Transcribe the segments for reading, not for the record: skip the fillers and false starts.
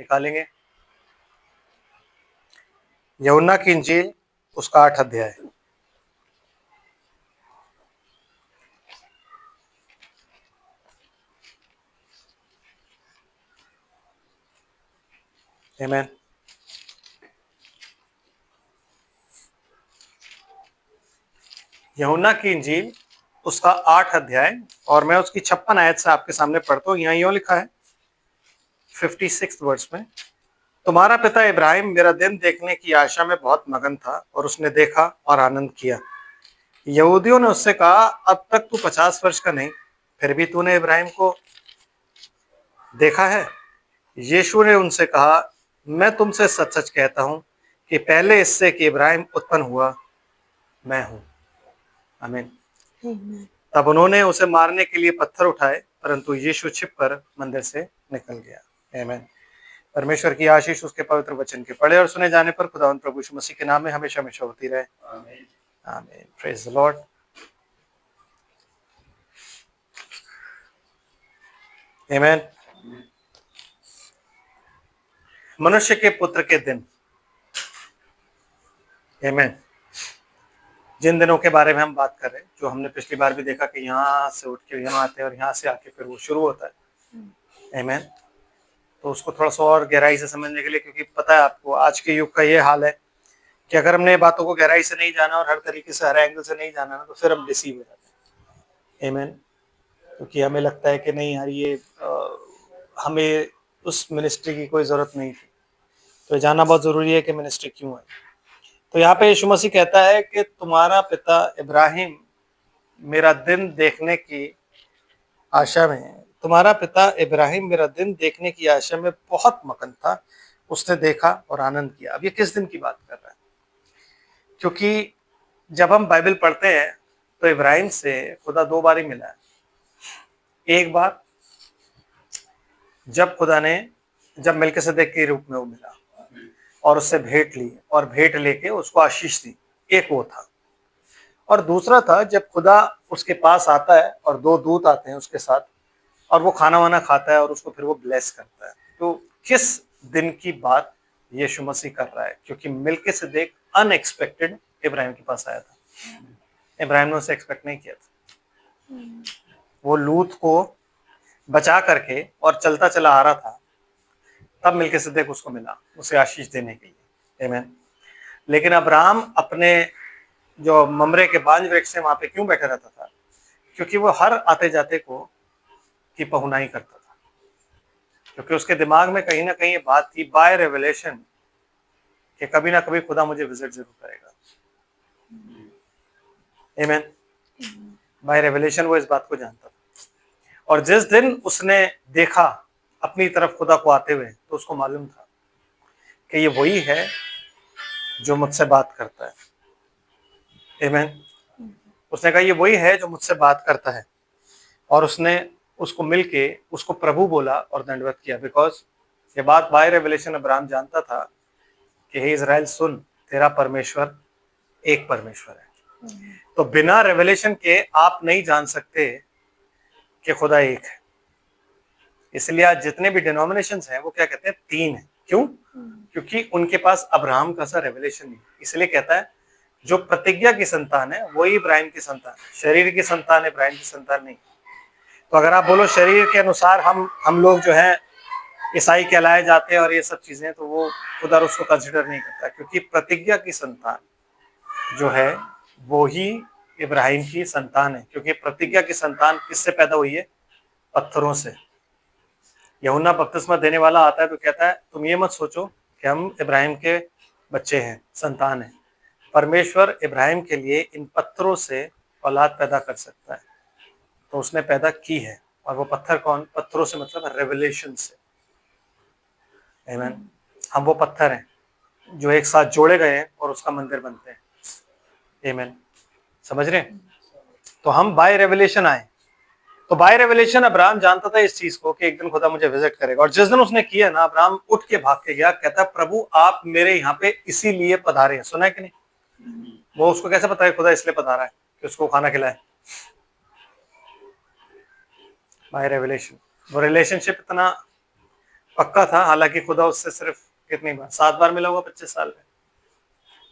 निकालेंगे। यूहन्ना की इंजील उसका 8 अध्याय। आमीन। यूहन्ना की इंजील उसका 8 अध्याय और मैं उसकी 56 आयत से आपके सामने पढ़ता हूँ। यहाँ यूं लिखा है 56 वर्स में, तुम्हारा पिता इब्राहिम मेरा दिन देखने की आशा में बहुत मगन था और उसने देखा और आनंद किया। यहूदियों ने उससे कहा, अब तक तू 50 वर्ष का नहीं, फिर भी तूने इब्राहिम को देखा है। यीशु ने उनसे कहा, मैं तुमसे सच सच कहता हूं कि पहले इससे कि इब्राहिम उत्पन्न हुआ मैं हूं। आमीन। तब उन्होंने उसे मारने के लिए पत्थर उठाए, परंतु यीशु छिपकर मंदिर से निकल गया। आमीन। परमेश्वर की आशीष उसके पवित्र वचन के पढ़े और सुने जाने पर खुदावंद प्रभु यीशु मसीह के नाम में हमेशा हमेशा होती रहे। आमीन। आमीन। Praise the Lord. आमीन। मनुष्य के पुत्र के दिन। आमीन। जिन दिनों के बारे में हम बात कर रहे हैं, जो हमने पिछली बार भी देखा कि यहाँ से उठ के यहाँ आते हैं और यहाँ से आके फिर वो शुरू होता है। आमीन। तो उसको थोड़ा सा और गहराई से समझने के लिए, क्योंकि पता है आपको आज के युग का ये हाल है कि अगर हमने बातों को गहराई से नहीं जाना और हर तरीके से हर एंगल से नहीं जाना ना, तो फिर हम डिसीव हो जाते हैं। आमीन। क्योंकि हमें लगता है कि नहीं यार ये हमें उस मिनिस्ट्री की कोई ज़रूरत नहीं थी। तो जानना बहुत ज़रूरी है कि मिनिस्ट्री क्यों है। तो यहाँ पे यीशु मसीह कहता है कि तुम्हारा पिता इब्राहिम मेरा दिन देखने की आशा में, तुम्हारा पिता इब्राहिम मेरा दिन देखने की आशा में बहुत मगन था, उसने देखा और आनंद किया। अब ये किस दिन की बात कर रहा है? क्योंकि जब हम बाइबल पढ़ते हैं तो इब्राहिम से खुदा 2 बार ही मिला है। एक बार जब मेलकिसेदेक के रूप में वो मिला और उससे भेंट ली और भेंट लेके उसको आशीष दी, एक वो था। और दूसरा था जब खुदा उसके पास आता है और 2 दूत आते हैं उसके साथ और वो खाना वाना खाता है और उसको फिर वो ब्लेस करता है। तो किस दिन की बात यीशु मसीह कर रहा है? क्योंकि मेलकिसेदेक अनएक्सपेक्टेड इब्राहिम के पास आया था। इब्राहिम ने उसे एक्सपेक्ट नहीं किया था। वो लूत को बचा करके और चलता चला आ रहा था, तब मेलकिसेदेक उसको मिला उसे आशीष देने के लिए। आमीन। लेकिन अब्राहम अपने जो ममरे के बांज वृक्ष से वहां पे क्यों बैठा रहता था? क्योंकि वो हर आते जाते को की पहुनाई करता था। क्योंकि उसके दिमाग में कहीं ना कहीं ये बात थी बाय रेवलेशन कि कभी ना कभी खुदा मुझे विजिट जरूर करेगा। आमीन। बाय रेवलेशन वो इस बात को जानता था। और जिस दिन उसने देखा अपनी तरफ खुदा को आते हुए, तो उसको मालूम था कि ये वही है जो मुझसे बात करता है। आमीन। उसने कहा ये वही है जो मुझसे बात करता है। और उसने उसको मिलके उसको प्रभु बोला और दंडवत किया। बिकॉज ये बात बाय रेवलेशन अब्राहम जानता था कि हे इजराइल सुन, तेरा परमेश्वर एक परमेश्वर है। तो बिना रेवलेशन के आप नहीं जान सकते कि खुदा एक है। इसलिए आज जितने भी डिनोमिनेशंस हैं वो क्या कहते हैं? 3 है। क्यों? क्योंकि उनके पास अब्राहम का सा रेवलेशन नहीं। इसलिए कहता है जो प्रतिज्ञा की संतान है वही इब्राहिम की संतान है, शरीर की संतान इब्राहिम की संतान नहीं। तो अगर आप बोलो शरीर के अनुसार हम लोग जो है ईसाई कहलाए जाते हैं और ये सब चीजें, तो वो खुदा उसको कंसिडर नहीं करता। क्योंकि प्रतिज्ञा की संतान जो है वो ही इब्राहिम की संतान है। क्योंकि प्रतिज्ञा की संतान किससे पैदा हुई है? पत्थरों से। यूहन्ना बपतिस्मा देने वाला आता है तो कहता है तुम ये मत सोचो कि हम इब्राहिम के बच्चे हैं, संतान है। परमेश्वर इब्राहिम के लिए इन पत्थरों से औलाद पैदा कर सकता है, तो उसने पैदा की है। और वो पत्थर कौन? पत्थरों से मतलब रेवलेशन से। आमीन। हम वो पत्थर हैं जो एक साथ जोड़े गए हैं और उसका मंदिर बनते हैं। आमीन। समझ रहे हैं? तो हम बाय रेवलेशन आए। तो बाय रेवलेशन अब्राहम जानता था इस चीज को कि एक दिन खुदा मुझे विजिट करेगा। और जिस दिन उसने किया ना, अब्राहम उठ के भाग के गया। कहता प्रभु आप मेरे यहाँ पे इसीलिए पधारे हैं। सुना है कि नहीं? वो उसको कैसे पता है खुदा इसलिए पधारा है कि उसको खाना खिलाए? Bye revelation. वो रिलेशनशिप इतना पक्का था, हालांकि खुदा उससे सिर्फ कितनी बार 7 बार मिला होगा 25 साल में,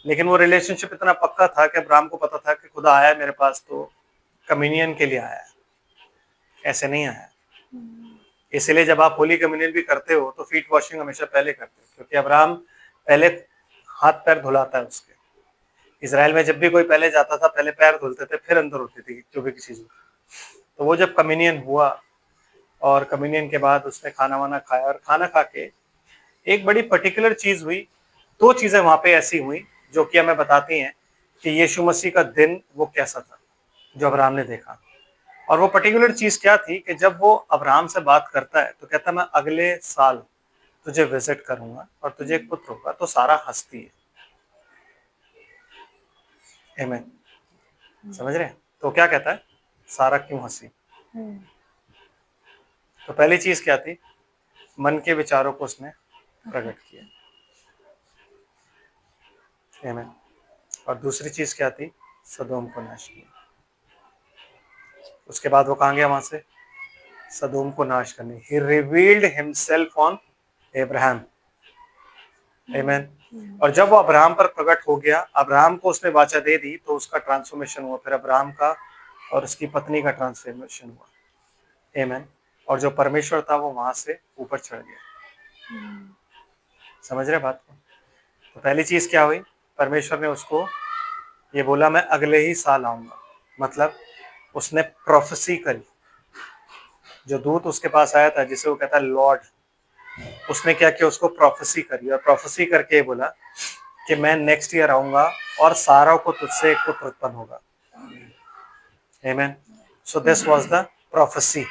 लेकिन वो रिलेशनशिप इतना पक्का था कि अब्राहम को पता था कि खुदा आया मेरे पास तो कम्युनियन के लिए आया है, ऐसे नहीं आया। इसलिए जब आप होली कम्युनियन भी करते हो तो फीट वॉशिंग हमेशा पहले करते हो, क्योंकि अब्राहम पहले हाथ पैर धुलाता है उसके। इसराइल में जब भी कोई पहले जाता था पहले पैर धुलते थे फिर अंदर होती थी जो भी चीज। तो वो जब कम्युनियन हुआ और कम्युनियन के बाद उसने खाना वाना खाया, और खाना खा के एक बड़ी पर्टिकुलर चीज हुई, 2 चीजें वहां पे ऐसी हुई जो कि हमें बताती हैं कि यीशु मसीह का दिन वो कैसा था जो अब्राहम ने देखा। और वो पर्टिकुलर चीज क्या थी कि जब वो अब्राहम से बात करता है तो कहता मैं अगले साल तुझे विजिट करूंगा और तुझे एक पुत्र होगा। तो सारा हंसती है, आमीन, समझ रहे हैं? तो क्या कहता है, सारा क्यों हंसी? तो पहली चीज क्या थी, मन के विचारों को उसने प्रकट किया, आमीन। और दूसरी चीज क्या थी, सदोम को नाश किया। उसके बाद वो कहाँ गया, वहां से सदोम को नाश करने। ही रिवील्ड हिमसेल्फ ऑन अब्राहम, आमीन। और जब वो अब्राहम पर प्रकट हो गया, अब्राहम को उसने वाचा दे दी तो उसका ट्रांसफॉर्मेशन हुआ। फिर अब्राहम का और उसकी पत्नी का ट्रांसफॉर्मेशन हुआ, आमीन। और जो परमेश्वर था वो वहां से ऊपर चढ़ गया। समझ रहे बात को? तो पहली चीज क्या हुई, परमेश्वर ने उसको ये बोला मैं अगले ही साल आऊंगा, मतलब उसने प्रोफेसी करी। जो दूत उसके पास आया था जिसे वो कहता है लॉर्ड, उसने क्या किया, उसको प्रोफेसी करी। और प्रोफेसी करके ये बोला कि मैं नेक्स्ट ईयर आऊंगा और सारा को तुझसे एक पुत्र उत्पन्न होगा, आमीन। So this was the prophecy,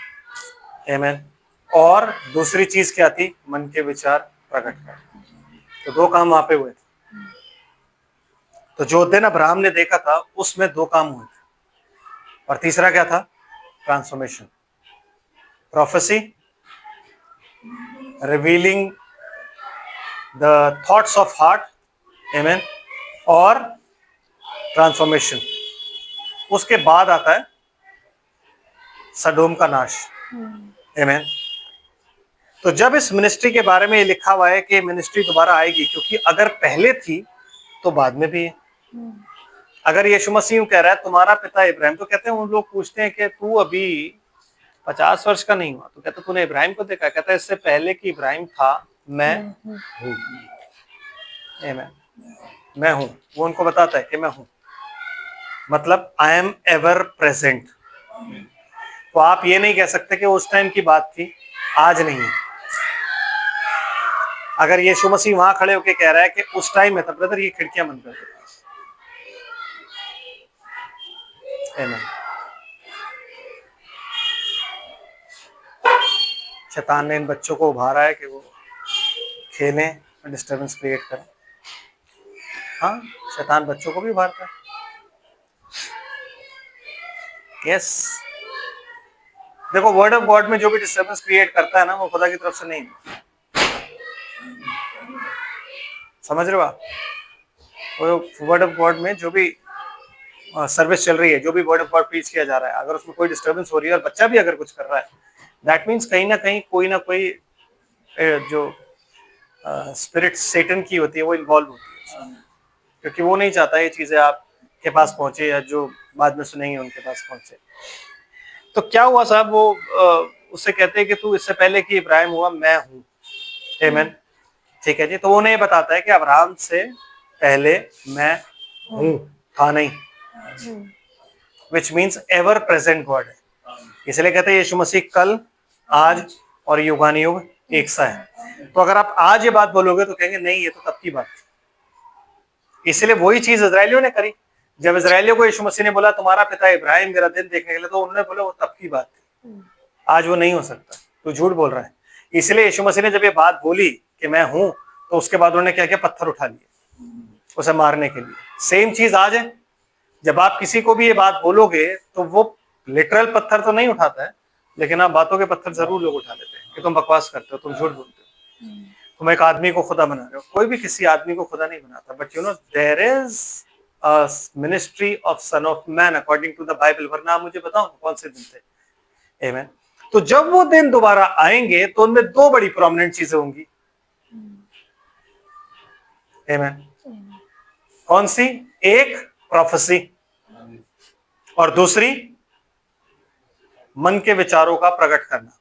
आमीन। और दूसरी चीज क्या थी, मन के विचार प्रकट कर। तो 2 काम वहां पे हुए थे। तो जो दिन अब्राहम ने देखा था उसमें 2 काम हुए थे। और तीसरा क्या था, transformation, prophecy, revealing the thoughts of heart, आमीन, और ट्रांसफॉर्मेशन। उसके बाद आता है सदोम का नाश, आमीन। तो जब इस मिनिस्ट्री के बारे में ये लिखा हुआ है कि मिनिस्ट्री दोबारा आएगी, क्योंकि अगर पहले थी तो बाद में भी है। अगर यीशु मसीह कह रहा है तुम्हारा पिता इब्राहिम, तो कहते हैं, उन लोग पूछते हैं कि तू अभी 50 वर्ष का नहीं हुआ, तो कहता तूने इब्राहिम को देखा? कहता है इससे पहले कि इब्राहिम था मैं हूँ, मैं हूँ। वो उनको बताता है कि मैं हूँ, मतलब आई एम एवर प्रेजेंट। तो आप ये नहीं कह सकते कि उस टाइम की बात थी, आज नहीं है। अगर यीशु मसीह वहां खड़े होकर कह रहा है कि उस टाइम में, तब ब्रदर ये खिड़कियां बंद कर दो, आमीन। शैतान ने इन बच्चों को उभारा है कि वो खेलें और डिस्टर्बेंस क्रिएट करें। हाँ, शैतान बच्चों को भी उभारता है, यस। देखो वर्ड ऑफ गॉड में जो भी डिस्टर्बेंस क्रिएट करता है ना, वो खुदा की तरफ से नहीं है। समझ रहे हो आप? वो वर्ड ऑफ गॉड में जो भी सर्विस चल रही है, जो भी वर्ड ऑफ गॉड प्रीच किया जा रहा है, अगर उसमें कोई डिस्टर्बेंस हो रही है और बच्चा भी अगर कुछ कर रहा है, दैट मीन्स कहीं ना कोई जो स्पिरिट सेटन की होती है वो इन्वॉल्व होती है, क्योंकि वो नहीं चाहता ये चीजें आपके पास पहुंचे या जो बाद में सुनेंगे उनके पास पहुंचे। तो क्या हुआ साहब, वो उससे कहते हैं कि तू इससे पहले कि इब्राहिम हुआ मैं हूँ, आमीन, ठीक है जी। तो वो नहीं बताता है कि अब्राहम से पहले मैं हूँ, था नहीं, which means ever present God है। इसलिए कहते हैं यीशु मसीह कल, आज और युगानुयुग एक सा है। तो अगर आप आज ये बात बोलोगे तो कहेंगे नहीं ये तो तब की बात थी। इसलिए वही चीज इजरायलियों ने करी। जब इजरायलियों को यीशु मसीह ने बोला तुम्हारा पिता इब्राहिम मेरा दिन देखने के लिए, तो उन्होंने बोला वो तब की बात थी, आज वो नहीं हो सकता, तू झूठ बोल रहा है। इसलिए यीशु मसीह ने जब ये बात बोली कि मैं हूं, तो उसके बाद उन्होंने क्या किया, पत्थर उठा लिए उसे मारने के लिए। सेम चीज आज है, जब आप किसी को भी ये बात बोलोगे तो वो लिटरल पत्थर तो नहीं उठाता है, लेकिन आप बातों के पत्थर जरूर लोग उठा लेते हैं कि तुम बकवास करते हो, तुम झूठ बोलते हो, तुम एक आदमी को खुदा बना रहे हो। कोई भी किसी आदमी को खुदा नहीं बनाता, but you know there is a ministry of sun of man according to the Bible. वरना आप मुझे बताओ कौन से दिन थे, आमीन। तो जब वो दिन दोबारा आएंगे तो उनमें दो बड़ी प्रोमिनेंट चीजें होंगी। आमीन। कौन सी? एक प्रोफेसी और दूसरी मन के विचारों का प्रकट करना।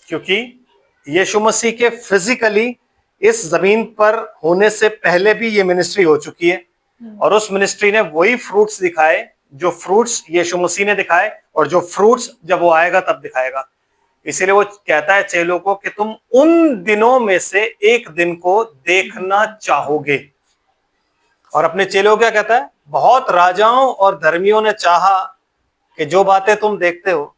क्योंकि यीशु मसीह के फिजिकली इस जमीन पर होने से पहले भी ये मिनिस्ट्री हो चुकी है और उस मिनिस्ट्री ने वही फ्रूट्स दिखाए जो फ्रूट्स यीशु मसीह ने दिखाए और जो फ्रूट्स जब वो आएगा तब दिखाएगा। इसीलिए वो कहता है चेलों को कि तुम उन दिनों में से एक दिन को देखना चाहोगे। और अपने चेलों क्या कहता है? बहुत राजाओं और धर्मियों ने चाहा कि जो बातें तुम देखते हो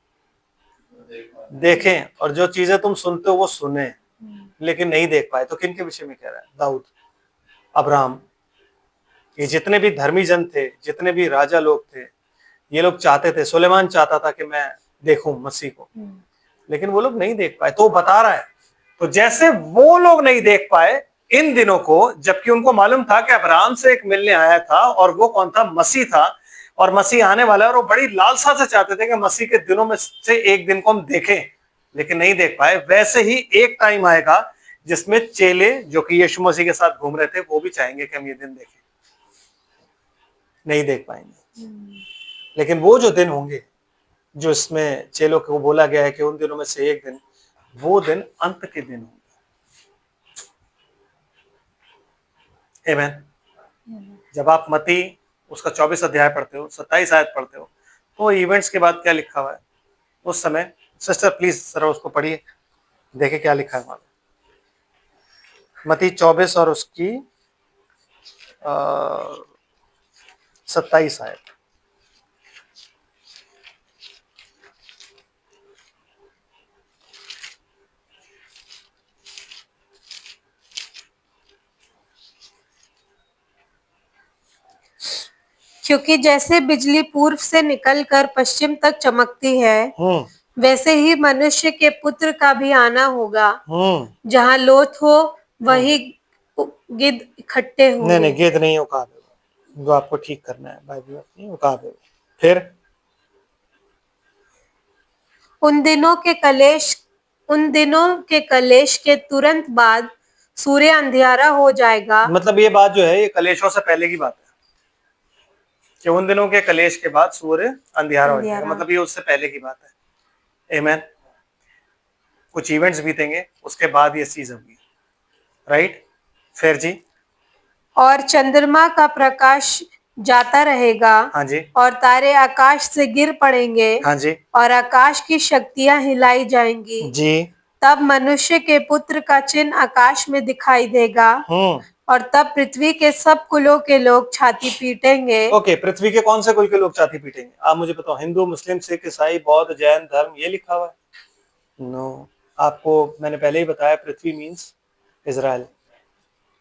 देखें और जो चीजें तुम सुनते हो वो सुने, लेकिन नहीं देख पाए। तो किन के विषय में कह रहा है? दाऊद, अब्राहम, ये जितने भी धर्मी जन थे, जितने भी राजा लोग थे, ये लोग चाहते थे। सुलेमान चाहता था कि मैं देखूं मसीह को, लेकिन वो लोग नहीं देख पाए। तो वो बता रहा है, तो जैसे वो लोग नहीं देख पाए इन दिनों को, जबकि उनको मालूम था कि अब्राहम से एक मिलने आया था और वो कौन था? मसीह था और मसीह आने वाला है। और वो बड़ी लालसा से चाहते थे कि मसीह के दिनों में से एक दिन को हम देखें, लेकिन नहीं देख पाए। वैसे ही एक टाइम आएगा जिसमें चेले जो कि यीशु मसीह के साथ घूम रहे थे वो भी चाहेंगे कि हम ये दिन देखें, नहीं देख पाएंगे। लेकिन वो जो दिन होंगे जो इसमें चेलों को बोला गया है कि उन दिनों में से एक दिन, वो दिन अंत के दिन होंगे। आमीन। जब आप मत्ती उसका 24 अध्याय पढ़ते हो, 27 आयत पढ़ते हो, तो इवेंट्स के बाद क्या लिखा हुआ है उस समय? सिस्टर प्लीज जरा उसको पढ़िए, देखे क्या लिखा है वहां। मत्ती 24 और उसकी 27 आयत। क्योंकि जैसे बिजली पूर्व से निकलकर पश्चिम तक चमकती है, वैसे ही मनुष्य के पुत्र का भी आना होगा। जहाँ लोथ हो वही गिद्ध इकट्ठे होंगे। नहीं, गिद्ध नहीं, उकाब है वो आपको ठीक करना है, बाइबल नहीं, उकाब है। फिर उन दिनों के कलेश के तुरंत बाद सूर्य अंधियारा हो जाएगा। मतलब ये बात जो है ये कलेशों से पहले की बात है कि उन दिनों के कलेश के बाद सूर्य अंधियारा हो जाएगा, मतलब ये उससे पहले की बात है। आमीन। कुछ इवेंट्स बीतेंगे उसके बाद ये चीज होगी, राइट? फिर जी, और चंद्रमा का प्रकाश जाता रहेगा। हाँ जी, और तारे आकाश से गिर पड़ेंगे। हाँ जी, और आकाश की शक्तियां हिलाई जाएंगी जी। तब मनुष्य के पुत्र का चिन्ह आकाश में दिखाई देगा। और तब पृथ्वी के सब कुलों के लोग छाती पीटेंगे। ओके, पृथ्वी के कौन से कुल के लोग छाती पीटेंगे? आप मुझे बताओ। हिंदू, मुस्लिम, सिख, ईसाई, बौद्ध, जैन धर्म, ये लिखा हुआ है? नो, आपको मैंने पहले ही बताया, पृथ्वी मीन्स इजराइल।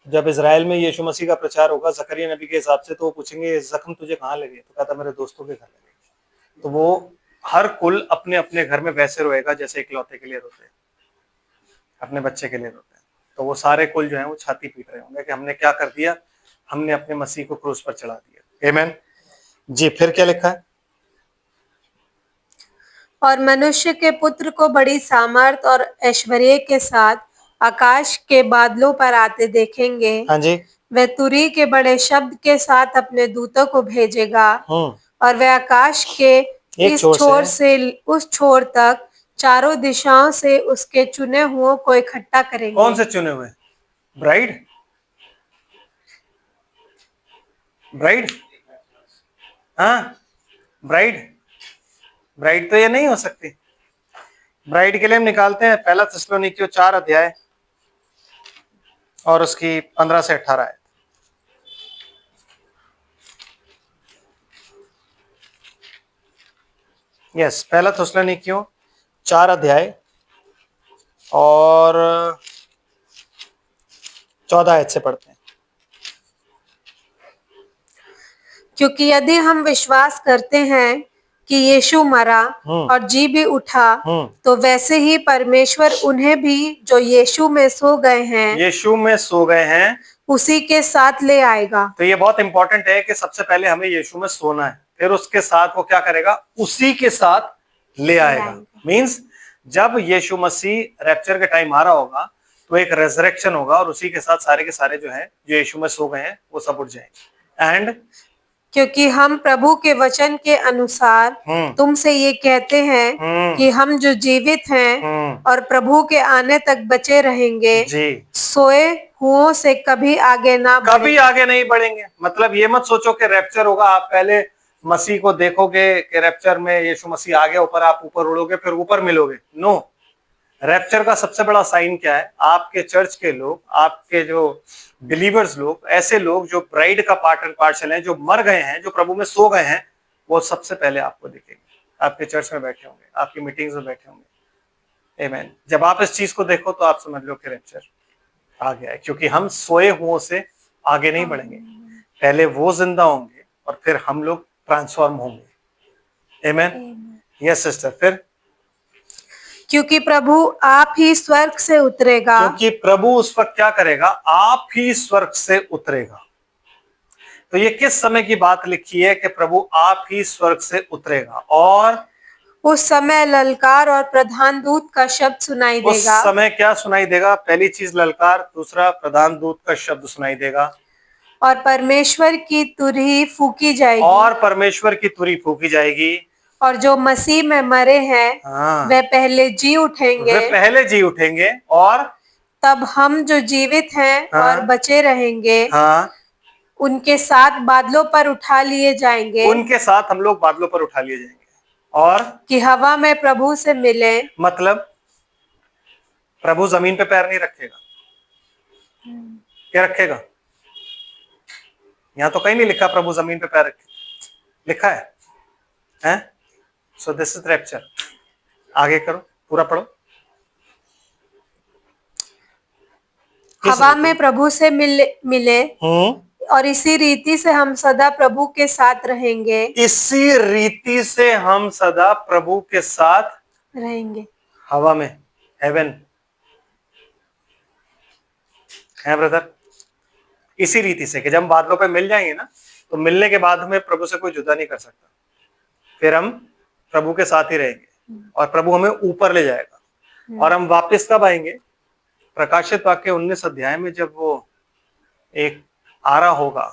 जब इजराइल में यीशु मसीह का प्रचार होगा जकरिया नबी के हिसाब से, तो वो पूछेंगे जख्म तुझे कहाँ लगे? तो कहता मेरे दोस्तों के घर लगे। तो वो हर कुल अपने अपने घर में वैसे रोएगा जैसे इकलौते के लिए रोते हैं, अपने बच्चे के लिए रोते हैं। तो वो सारे कुल जो है वो छाती पीट रहे होंगे कि हमने क्या कर दिया, हमने अपने मसीह को क्रूस पर चढ़ा दिया। आमीन जी। फिर क्या लिखा है? और मनुष्य के पुत्र को बड़ी सामर्थ और ऐश्वर्य के साथ आकाश के बादलों पर आते देखेंगे। हाँ जी। वह तुरी के बड़े शब्द के साथ अपने दूतों को भेजेगा और वह आकाश के इस छोर से उस छोर तक चारों दिशाओं से उसके चुने हुओं को इकट्ठा करेंगे। कौन से चुने हुए? ब्राइड? ब्राइड? हाँ, ब्राइड। ब्राइड तो ये नहीं हो सकती। ब्राइड के लिए हम निकालते हैं पहला थिस्सलुनीकियों 4 अध्याय और उसकी 15 से 18 है। यस, पहला थिस्सलुनीकियों 4 अध्याय और 14 आयत से पढ़ते हैं। क्योंकि यदि हम विश्वास करते हैं कि यीशु मरा और जी भी उठा, तो वैसे ही परमेश्वर उन्हें भी जो यीशु में सो गए हैं उसी के साथ ले आएगा। तो ये बहुत इंपॉर्टेंट है कि सबसे पहले हमें यीशु में सोना है, फिर उसके साथ वो क्या करेगा? उसी के साथ ले आएगा। मीन्स जब यीशु मसीह रैप्चर के टाइम आ रहा होगा तो एक रेजरेक्शन होगा और उसी के साथ सारे के सारे जो है जो यीशु में सो गए हैं वो सब उठ जाएंगे। एंड क्योंकि हम प्रभु के वचन के अनुसार तुमसे ये कहते हैं कि हम जो जीवित हैं और प्रभु के आने तक बचे रहेंगे जी सोए हुओं से कभी आगे ना बढ़े। कभी आगे नहीं बढ़ेंगे। मतलब ये मत सोचो कि रैप्चर होगा, आप पहले मसीह को देखोगे कि रैप्चर में यीशु मसीह आ गया ऊपर, आप ऊपर उड़ोगे फिर ऊपर मिलोगे। नो, रैप्चर का सबसे बड़ा साइन क्या है? आपके चर्च के लोग, आपके जो बिलीवर्स लोग, ऐसे लोग जो ब्राइड का पार्ट एंड पार्सल हैं, जो मर गए हैं, जो प्रभु में सो गए हैं, वो सबसे पहले आपको दिखेंगे। आपके चर्च में बैठे होंगे, आपकी मीटिंग्स में बैठे होंगे। आमीन। जब आप इस चीज को देखो तो आप समझ लो कि रैप्चर आ गया है, क्योंकि हम सोए हुओं से आगे नहीं बढ़ेंगे। पहले वो जिंदा होंगे और फिर हम लोग ट्रांसफॉर्म होंगे। आमीन। Yes sister. फिर क्योंकि प्रभु आप ही स्वर्ग से उतरेगा। क्योंकि प्रभु उस वक्त क्या करेगा? आप ही स्वर्ग से उतरेगा। तो ये किस समय की बात लिखी है कि प्रभु आप ही स्वर्ग से उतरेगा? और उस समय ललकार और प्रधान दूत का शब्द सुनाई उस देगा। समय क्या सुनाई देगा? पहली चीज ललकार, दूसरा प्रधान दूत का शब्द सुनाई देगा और परमेश्वर की तुरही फूकी जाएगी। और परमेश्वर की तुरही फूकी जाएगी। और जो मसीह में मरे हैं वे पहले जी उठेंगे। वे पहले जी उठेंगे और तब हम जो जीवित हैं और बचे रहेंगे हाँ उनके साथ बादलों पर उठा लिए जाएंगे। उनके साथ हम लोग बादलों पर उठा लिए जाएंगे और कि हवा में प्रभु से मिले। मतलब प्रभु जमीन पे पैर नहीं रखेगा। क्या रखेगा? यहां तो कहीं नहीं लिखा प्रभु जमीन पे पैर रखे, लिखा है हैं? So this is rapture. आगे करो, पूरा पढ़ो। हवा में प्रभु से मिले और इसी रीति से हम सदा प्रभु के साथ रहेंगे। इसी रीति से हम सदा प्रभु के साथ रहेंगे। हवा में, हेवन है ब्रदर। इसी रीति से कि जब हम बादलों पे मिल जाएंगे ना, तो मिलने के बाद में प्रभु से कोई जुदा नहीं कर सकता। फिर हम प्रभु के साथ ही रहेंगे और प्रभु हमें ऊपर ले जाएगा। और हम वापस कब आएंगे? प्रकाशित वाक्य 19 अध्याय में, जब वो एक आ रहा होगा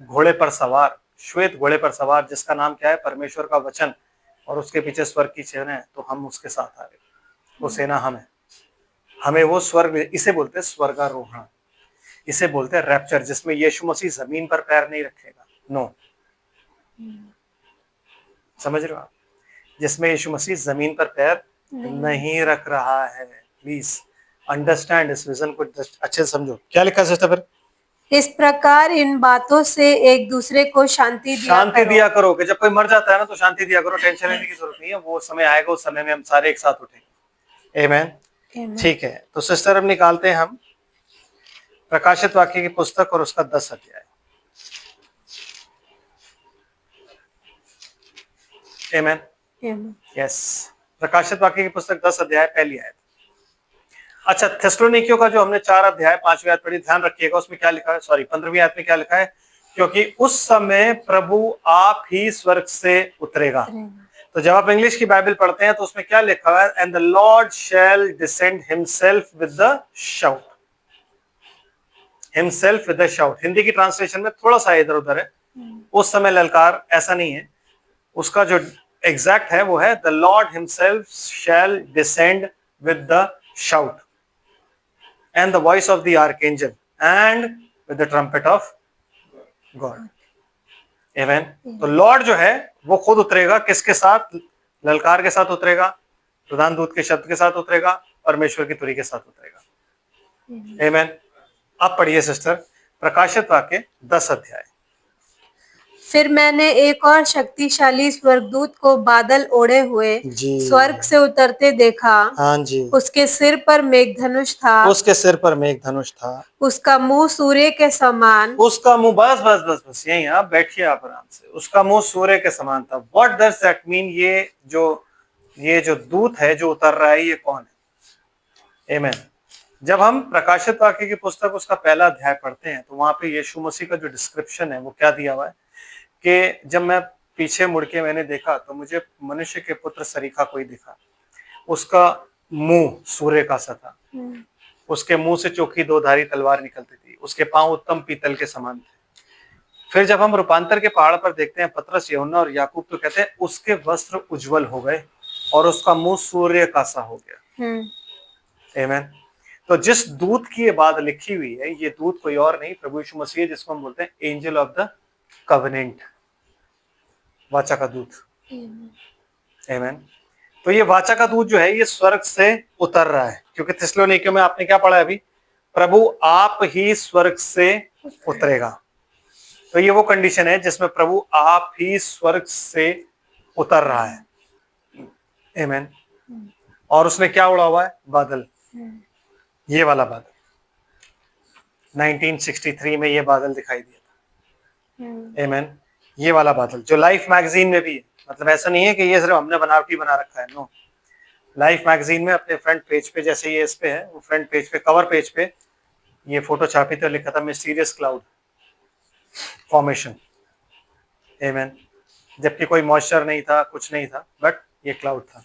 घोड़े पर सवार, श्वेत घोड़े पर सवार, जिसका नाम क्या है? परमेश्वर का वचन, और उसके पीछे स्वर्ग की सेना है, तो हम उसके साथ आ गए। वो सेना हम है, हमें वो स्वर्ग, इसे बोलते हैं स्वर्गारोहण, इसे बोलते हैं रैप्चर, जिसमें यीशु मसीह जमीन पर पैर नहीं रखेगा। नो, समझ रहे हो आप? जिसमें यीशु मसीह जमीन पर पैर नहीं रख रहा है। प्लीज अंडरस्टैंड इस विजन को अच्छे से समझो। क्या लिखा है सिस्टर? फिर इस प्रकार इन बातों से एक दूसरे को शांति दिया करो कि जब कोई मर जाता है ना तो शांति दिया करो। टेंशन लेने की जरूरत नहीं है, वो समय आएगा, उस समय में हम सारे एक साथ उठेंगे। आमीन। ठीक है, तो सिस्टर अब निकालते हैं हम प्रकाशित वाक्य की पुस्तक और उसका 10 अध्याय। आमीन। यस, प्रकाशित वाक्य की पुस्तक 10 अध्याय पहली आयत। अच्छा, थेसलोनिकियों का जो हमने 4 अध्याय 5वीं आयत पढ़ी, ध्यान रखिएगा उसमें क्या लिखा है। सॉरी, 15वीं आयत में क्या लिखा है? क्योंकि उस समय प्रभु आप ही स्वर्ग से उतरेगा। तो जब आप इंग्लिश की बाइबल पढ़ते हैं तो उसमें क्या लिखा है? And the Lord shall descend himself with the shout. Himself with the shout, Hindi की ट्रांसलेशन में थोड़ा सा इधर उधर है। उस समय ललकार, ऐसा नहीं है। उसका जो एग्जैक्ट है वो है the Lord himself shall descend with the shout and the voice of the archangel and with the trumpet of God. Amen. तो लॉर्ड जो है वो खुद उतरेगा। किसके साथ? ललकार के साथ उतरेगा, प्रधान दूत के शब्द के साथ उतरेगा, परमेश्वर की तुरही के साथ उतरेगा। Amen. अब पढ़िए सिस्टर प्रकाशित वाक्य 10 अध्याय। फिर मैंने एक और शक्तिशाली स्वर्गदूत को बादल ओढ़े हुए स्वर्ग से उतरते देखा। हाँ जी। उसके सिर पर मेघधनुष था। उसके सिर पर मेघधनुष था। उसका मुंह सूर्य के समान। उसका मुंह, बस बस बस बस यही, आप बैठिए आप आराम से। उसका मुंह सूर्य के समान था। What does that mean? ये जो दूत है जो उतर रहा है, ये कौन है? आमीन। जब हम प्रकाशित वाक्य की पुस्तक उसका पहला अध्याय पढ़ते हैं तो वहां पे यीशु मसीह का जो डिस्क्रिप्शन है वो क्या दिया हुआ है कि जब मैं पीछे मुड़ के मैंने देखा तो मुझे मनुष्य के पुत्र सरीखा कोई दिखा, उसका मुंह सूर्य का सा था, उसके मुंह से चोखी दो धारी तलवार निकलती थी, उसके पांव उत्तम पीतल के समान थे। फिर जब हम रूपांतर के पहाड़ पर देखते हैं पतरस, यूहन्ना और याकूब, तो कहते हैं उसके वस्त्र उज्जवल हो गए और उसका मुंह सूर्य का सा हो गया। आमीन। तो जिस दूत की ये बात लिखी हुई है, ये दूत कोई और नहीं प्रभु यीशु मसीह है, जिसको हम बोलते हैं एंजल ऑफ द कवेनेंट, वाचा का दूत। आमीन। तो ये वाचा का दूत जो है ये स्वर्ग से उतर रहा है, क्योंकि थिस्सलुनीकियों में आपने क्या पढ़ा है अभी, प्रभु आप ही स्वर्ग से उतरेगा। तो ये वो कंडीशन है जिसमें प्रभु आप ही स्वर्ग से उतर रहा है। आमीन। और उसने क्या उड़ा हुआ है? बादल, ये वाला बादल। 1963 में ये बादल दिखाई दिया था। आमीन। ये वाला बादल जो लाइफ मैगजीन में भी है, मतलब ऐसा नहीं है कि ये सिर्फ हमने बनावटी बना रखा है, नो। लाइफ मैगजीन में अपने फ्रंट पेज पे, जैसे ये इस पे है, वो फ्रंट पेज पे, कवर पेज पे ये फोटो छापी थी और लिखा था मिस्टीरियस क्लाउड फॉर्मेशन। आमीन। जबकि कोई मॉइस्चर नहीं था, कुछ नहीं था, बट ये क्लाउड था।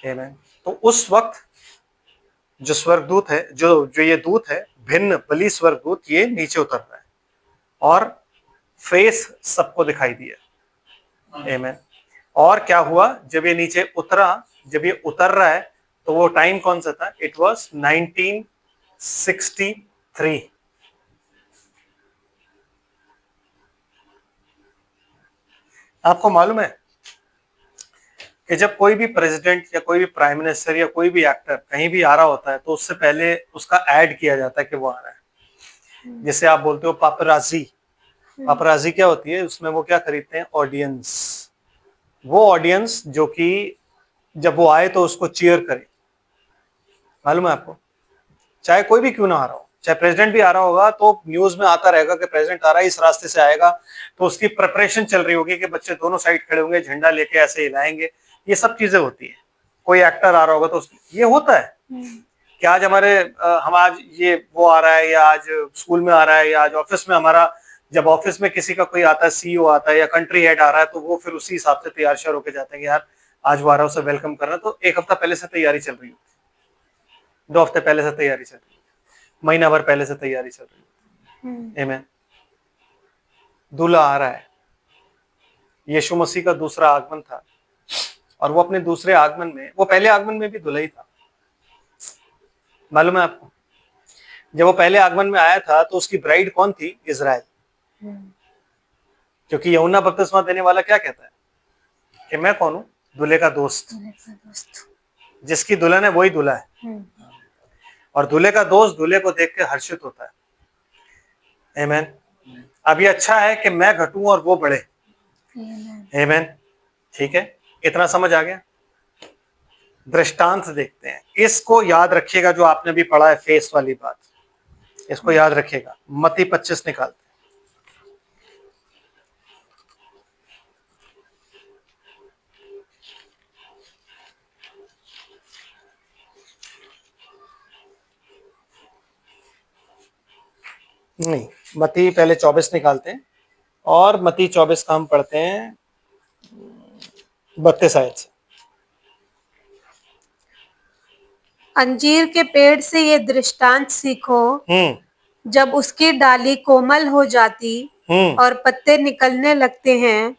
आमीन। तो उस वक्त जो स्वर्गदूत है, जो ये दूत है, भिन्न बलि स्वर्गदूत, ये नीचे उतर रहा है और फेस सबको दिखाई दिया। आमीन। और क्या हुआ जब ये नीचे उतरा, जब ये उतर रहा है, तो वो टाइम कौन सा था? It was 1963। आपको मालूम है कि जब कोई भी प्रेसिडेंट या कोई भी प्राइम मिनिस्टर या कोई भी एक्टर कहीं भी आ रहा होता है, तो उससे पहले उसका ऐड किया जाता है कि वो आ रहा है। जैसे आप बोलते हो पापराजी। पापराजी क्या होती है? उसमें वो क्या खरीदते हैं? ऑडियंस। वो ऑडियंस जो कि जब वो आए तो उसको चीयर करे। मालूम है आपको? चाहे कोई भी क्यों ना आ रहा हो, चाहे प्रेसिडेंट भी आ रहा होगा, तो न्यूज में आता रहेगा कि प्रेसिडेंट आ रहा है, इस रास्ते से आएगा, तो उसकी प्रिपरेशन चल रही होगी कि बच्चे दोनों साइड खड़े होंगे, झंडा लेके ऐसे हिलाएंगे, ये सब चीजें होती है। कोई एक्टर आ रहा होगा तो ये होता है कि आज हम आज ये वो आ रहा है, या आज स्कूल में आ रहा है, या आज ऑफिस में हमारा, जब ऑफिस में किसी का कोई आता है, सीईओ आता है या कंट्री हेड आ रहा है, तो वो फिर उसी हिसाब से तैयार श्यार होकर जाते हैं कि यार आज वो आ रहा है, उसे वेलकम करना। तो एक हफ्ता पहले से तैयारी चल रही होती है, 2 हफ्ते पहले से तैयारी चल रही है, महीना भर पहले से तैयारी चल रही है। आमीन। दूल्हा आ रहा है। यीशु मसीह का दूसरा आगमन था, और वो अपने दूसरे आगमन में, वो पहले आगमन में भी दूल्हा ही था। मालूम है आपको? जब वो पहले आगमन में आया था तो उसकी ब्राइड कौन थी? इजराइल। क्योंकि यूहन्ना बपतिस्मा देने वाला क्या कहता है कि मैं कौन हूं? दूल्हे का दोस्त। जिसकी दुल्हन है वही दूल्हा है, और दूल्हे का दोस्त दूल्हे को देख के हर्षित होता है। आमीन। अब ये अच्छा है कि मैं घटूं और वो बढ़े। आमीन। ठीक है, इतना समझ आ गया? दृष्टांत देखते हैं, इसको याद रखिएगा जो आपने भी पढ़ा है, फेस वाली बात, इसको याद रखिएगा। मत्ती 25 निकालते हैं। नहीं, मत्ती पहले 24 निकालते हैं, और मत्ती 24 का हम पढ़ते हैं 32 आयत से। अंजीर के पेड़ से ये दृष्टांत सीखो, जब उसकी डाली कोमल हो जाती और पत्ते निकलने लगते हैं,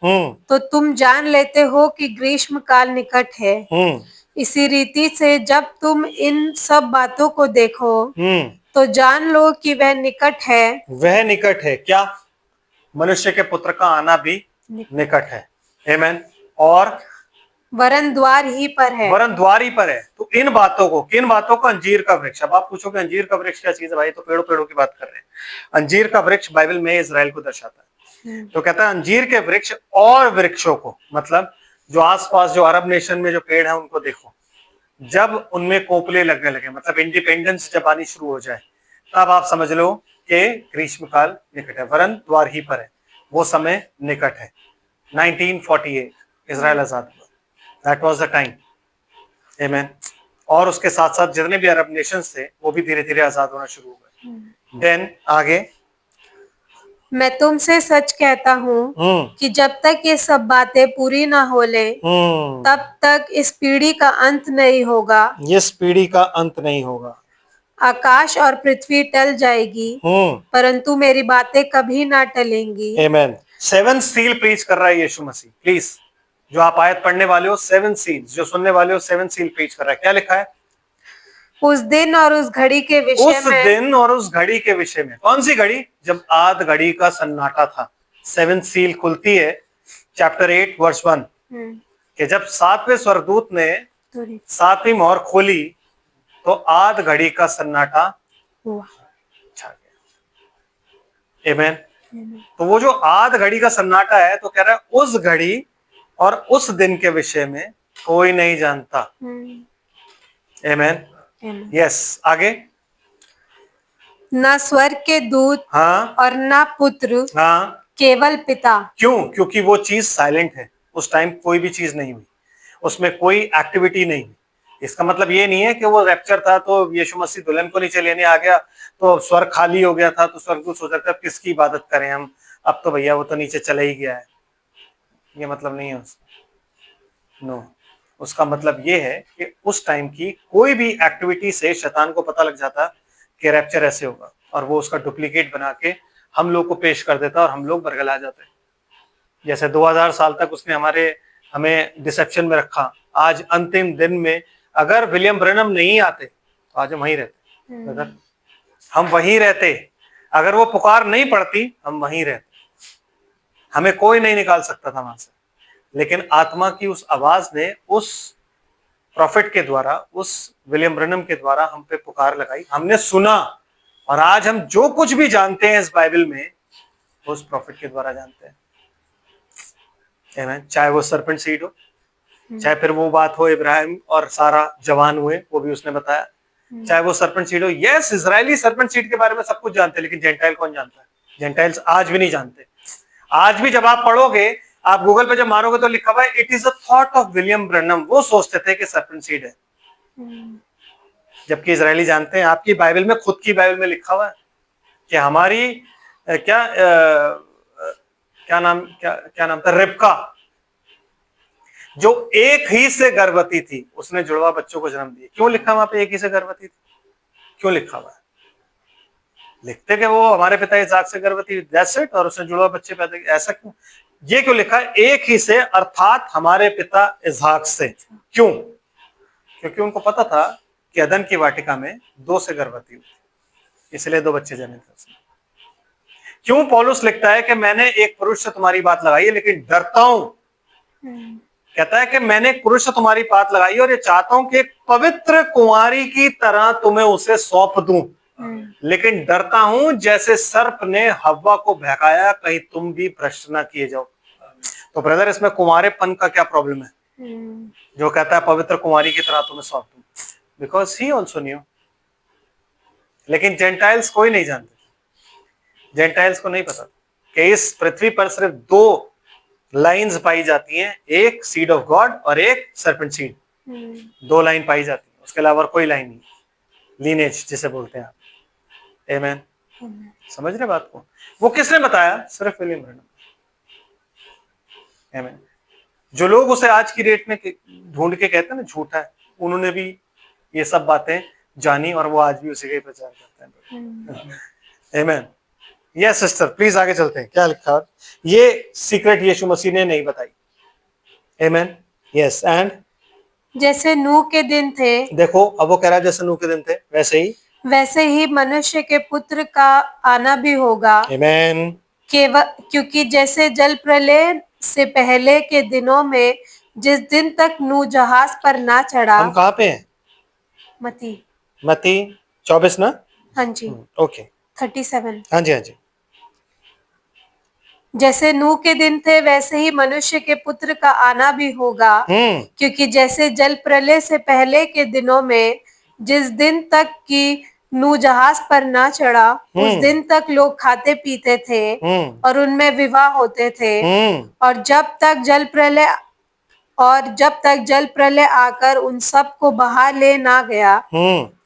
तो तुम जान लेते हो कि ग्रीष्म काल निकट है। इसी रीति से जब तुम इन सब बातों को देखो, तो जान लो कि वह निकट है। वह निकट है क्या? मनुष्य के पुत्र का आना भी निकट है। आमीन। और वरन द्वार ही पर है। वरन द्वार ही पर है। तो इन बातों को, किन बातों को? अंजीर का वृक्ष। अब आप पूछोगे अंजीर का वृक्ष क्या चीज है भाई? तो पेड़ों पेड़ों की बात कर रहे हैं। अंजीर का वृक्ष बाइबल में इजराइल को दर्शाता है। तो कहता है अंजीर के वृक्ष और वृक्षों को, मतलब जो आसपास जो अरब नेशन में जो पेड़ है उनको देखो, जब उनमें कोपले लगने लगे, मतलब इंडिपेंडेंस जब आनी शुरू हो जाए, तब आप समझ लो कि ग्रीष्म काल निकट है। वरन द्वार ही पर है, वो समय निकट है। 1948 इजराइल आजाद हुआ। That was the time. आमीन। और उसके साथ साथ जितने भी अरब नेशंस थे वो भी धीरे धीरे आजाद होना शुरू हो गए। देन आगे मैं तुमसे सच कहता हूँ कि जब तक ये सब बातें पूरी ना हो ले तब तक इस पीढ़ी का अंत नहीं होगा। इस पीढ़ी का अंत नहीं होगा। आकाश और पृथ्वी टल जाएगी परंतु मेरी बातें कभी ना टलेंगी। आमेन। 7 सील प्रीच कर रहा है यीशु मसीह। प्लीज जो आप आयत पढ़ने वाले हो 7 सील्स, जो सुनने वाले हो 7 सील प्रीच कर रहा है। क्या लिखा है? उस दिन और उस घड़ी के विषय उस में। दिन और उस घड़ी के विषय में। कौन सी घड़ी? जब आध घड़ी का सन्नाटा था। 7 सील खुलती है चैप्टर 8 वर्स 1 कि जब 7वें स्वर्गदूत ने 7वीं मोहर खोली तो आध घड़ी का सन्नाटा छा गया। आमेन। तो वो जो आध घड़ी का सन्नाटा है तो कह रहा है उस घड़ी और उस दिन के विषय में कोई नहीं जानता। आमेन। यस, आगे। न स्वर्ग के दूत हाँ और न पुत्र, हाँ, केवल पिता। क्यों? क्योंकि वो चीज साइलेंट है। उस टाइम कोई भी चीज नहीं हुई, उसमें कोई एक्टिविटी नहीं हुई। इसका मतलब ये नहीं है कि वो रैप्चर था तो यीशु मसीह दुल्हन को नीचे लेने आ गया तो स्वर्ग खाली हो गया था तो स्वर्गदूत सोच रहे थे अब किसकी इबादत करें हम, अब तो भैया वो तो नीचे चला ही गया है। ये मतलब नहीं है उसका। नो, उसका मतलब ये है कि उस टाइम की कोई भी एक्टिविटी से शैतान को पता लग जाता कि रैप्चर ऐसे होगा और वो उसका डुप्लीकेट बना के हम लोग को पेश कर देता और हम लोग बरगला जाते। जैसे 2000 साल तक उसने हमें डिसेप्शन में रखा। आज अंतिम दिन में अगर विलियम ब्रैनम नहीं आते तो आज हम वहीं रहते। अगर हम वहीं रहते, अगर वो पुकार नहीं पड़ती हम वहीं रहते, हमें कोई नहीं निकाल सकता था वहां से। लेकिन आत्मा की उस आवाज ने उस प्रॉफिट के द्वारा, उस विलियम ब्रैनम के द्वारा हम पे पुकार लगाई, हमने सुना और आज हम जो कुछ भी जानते हैं इस बाइबल में उस प्रॉफिट के द्वारा जानते हैं। चाहे वो सरपेंट सीड हो, चाहे फिर वो बात हो इब्राहिम और सारा जवान हुए, वो भी उसने बताया। चाहे वो सरपेंट सीड हो। यस, इजरायली सरपेंट सीड के बारे में सब कुछ जानते हैं लेकिन जेंटाइल कौन जानता है? जेंटाइल्स आज भी नहीं जानते। आज भी जब आप पढ़ोगे, आप गूगल पे जब मारोगे तो लिखा हुआ है it is a thought of William Branham. वो सोचते थे कि सरपेंट सीड है, जबकि इजरायली जानते हैं। आपकी बाइबल में, खुद की बाइबल में लिखा हुआ है कि हमारी क्या नाम था, रिबका, जो एक ही से गर्भवती थी, उसने जुड़वा बच्चों को जन्म दिया। क्यों लिखा वहां पे एक ही से गर्भवती थी? क्यों लिखा हुआ है? लिखते कि वो हमारे पिता इसहाक से गर्भवती, दैट्स इट, और उसने जुड़वा बच्चे पैदा किए। ऐसा क्यों? ये क्यों लिखा है एक ही से, अर्थात हमारे पिता इसहाक से? क्यों? क्योंकि उनको पता था कि अदन की वाटिका में 2 से गर्भवती हुई, इसलिए 2 बच्चे जन्मे थे उसमें। क्यों पौलुस लिखता है कि मैंने एक पुरुष से तुम्हारी बात लगाई है लेकिन डरता हूं? कहता है कि मैंने एक पुरुष से तुम्हारी बात लगाई और ये चाहता हूं कि एक पवित्र कुंवारी की तरह तुम्हें उसे सौंप दूं, लेकिन डरता हूं जैसे सर्प ने हव्वा को बहकाया, कहीं तुम भी भ्रष्ट ना किए जाओ। तो ब्रदर, इसमें कुंवारेपन का क्या प्रॉब्लम है जो कहता है पवित्र कुंवारी की तरह तुम्हें सौंप दूं? Because he also new. लेकिन जेंटाइल्स कोई नहीं जानते। जेंटाइल्स को नहीं पता कि इस पृथ्वी पर सिर्फ 2 लाइंस पाई जाती हैं, एक सीड ऑफ गॉड और एक सर्पेंट सीड। 2 लाइन पाई जाती है, उसके अलावा कोई लाइन नहीं। लीनेज जिसे बोलते हैं आप। आमेन। समझ रहे बात को? वो किसने बताया? सिर्फ विलियम ब्रैनम। आमेन। जो लोग उसे आज की डेट में ढूंढ के कहते हैं ना झूठा है, उन्होंने भी ये सब बातें जानी और वो आज भी उसी का ही प्रचार करते हैं। आमेन। यस सिस्टर, प्लीज आगे चलते हैं। क्या लिखा है? ये सीक्रेट यीशु मसीह ने नहीं बताई। आमेन। यस, एंड जैसे नूह के दिन थे, देखो अब वो कह रहा है जैसे नूह के दिन थे वैसे ही मनुष्य के पुत्र का आना भी होगा। आमेन। क्योंकि जैसे जल प्रलय से पहले के दिनों में जिस दिन तक नूह जहाज पर ना चढ़ा। हम कहाँ पे हैं? मत्ती 24 ना? हाँ जी। ओके 37। हाँ जी, हाँ जी। जैसे नूह के दिन थे वैसे ही मनुष्य के पुत्र का आना भी होगा। क्योंकि जैसे जल प्रलय से पहले के दिनों में जिस दिन तक कि नूह जहाज पर ना चढ़ा उस दिन तक लोग खाते पीते थे और उनमें विवाह होते थे, और जब तक जल प्रलय आकर उन सब को बहा ले ना गया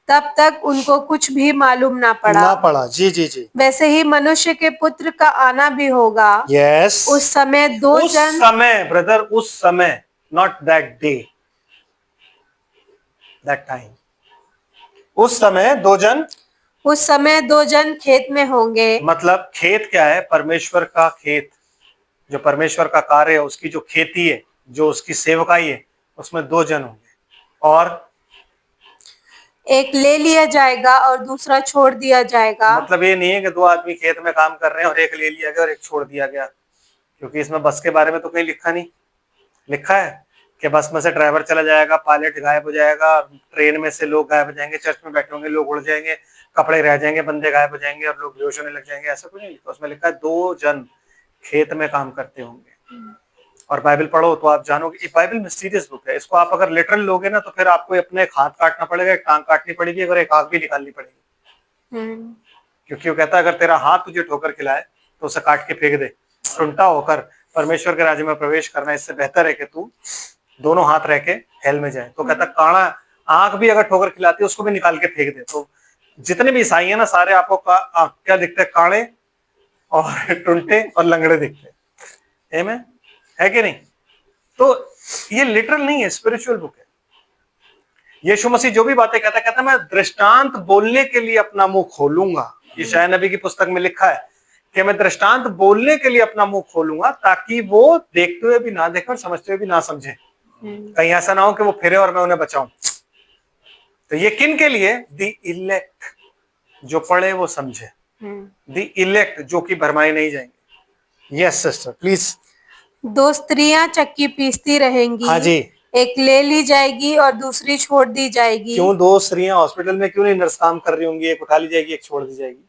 तब तक उनको कुछ भी मालूम ना ना पड़ा। पड़ा। जी जी जी। वैसे ही मनुष्य के पुत्र का आना भी होगा। यस। उस समय दो उस जन समय ब्रदर, उस समय, not that day, that time. उस समय दो जन खेत में होंगे। मतलब खेत क्या है? परमेश्वर का खेत, जो परमेश्वर का कार्य है, उसकी जो खेती है, जो उसकी सेवकाई है, उसमें दो जन होंगे। और एक ले लिया जाएगा और दूसरा छोड़ दिया जाएगा। मतलब ये नहीं है कि दो आदमी खेत में काम कर रहे हैं और एक ले लिया गया और एक छोड़ दिया गया, क्योंकि इसमें बस के बारे में तो कहीं लिखा नहीं। लिखा है कि बस में से ड्राइवर चला जाएगा, पायलट गायब हो जाएगा, ट्रेन में से लोग गायब हो जाएंगे, चर्च में बैठे होंगे लोग उड़ जाएंगे, कपड़े रह जाएंगे, बंदे गायब हो जाएंगे और लोग बेहोश होने लग जाएंगे। ऐसा कुछ नहीं लिखा। उसमें लिखा है दो जन खेत में काम करते होंगे। और बाइबल पढ़ो तो आप जानोगे, ये बाइबल मिस्टीरियस बुक है। इसको आप अगर लिटरल लोगे ना तो फिर आपको अपने एक हाथ काटना पड़ेगा, एक टांग काटनी पड़ेगी, अगर एक आंख भी निकालनी पड़ेगी। क्योंकि वो कहता है अगर तेरा हाथ तुझे ठोकर खिलाए तो उसे काट के फेंक दे। टुंटा होकर परमेश्वर के राज्य में प्रवेश करना इससे बेहतर है कि तू दोनों हाथ रह के हेल में जाए। तो कहता काड़ा आंख भी अगर ठोकर खिलाती है उसको भी निकाल के फेंक दे। तो जितने भी ईसाई है ना, सारे आपको क्या दिखते हैं? काड़े और टुंटे और लंगड़े दिखते हैं। आमीन? है कि नहीं? तो ये लिटरल नहीं है, स्पिरिचुअल बुक है। यीशु मसीह जो भी बातें कहता है मैं दृष्टांत बोलने के लिए अपना मुंह खोलूंगा। यशायाह नबी की पुस्तक में लिखा है कि मैं दृष्टांत बोलने के लिए अपना मुंह खोलूंगा, ताकि वो देखते हुए भी ना देखें और समझते हुए भी ना समझे। कहीं ऐसा ना हो कि वो फिरे और मैं उन्हें बचाऊं। तो ये किन के लिए? द इलेक्ट, जो पढ़े वो समझे। द इलेक्ट, जो कि भरमाए नहीं जाएंगे। Yes sister please. दो स्त्रियां चक्की पीसती रहेंगी। हाँ जी। एक ले ली जाएगी और दूसरी छोड़ दी जाएगी। क्यों दो स्त्रियां हॉस्पिटल में क्यों नहीं नर्स काम कर रही होंगी? एक उठा ली जाएगी, एक छोड़ दी जाएगी।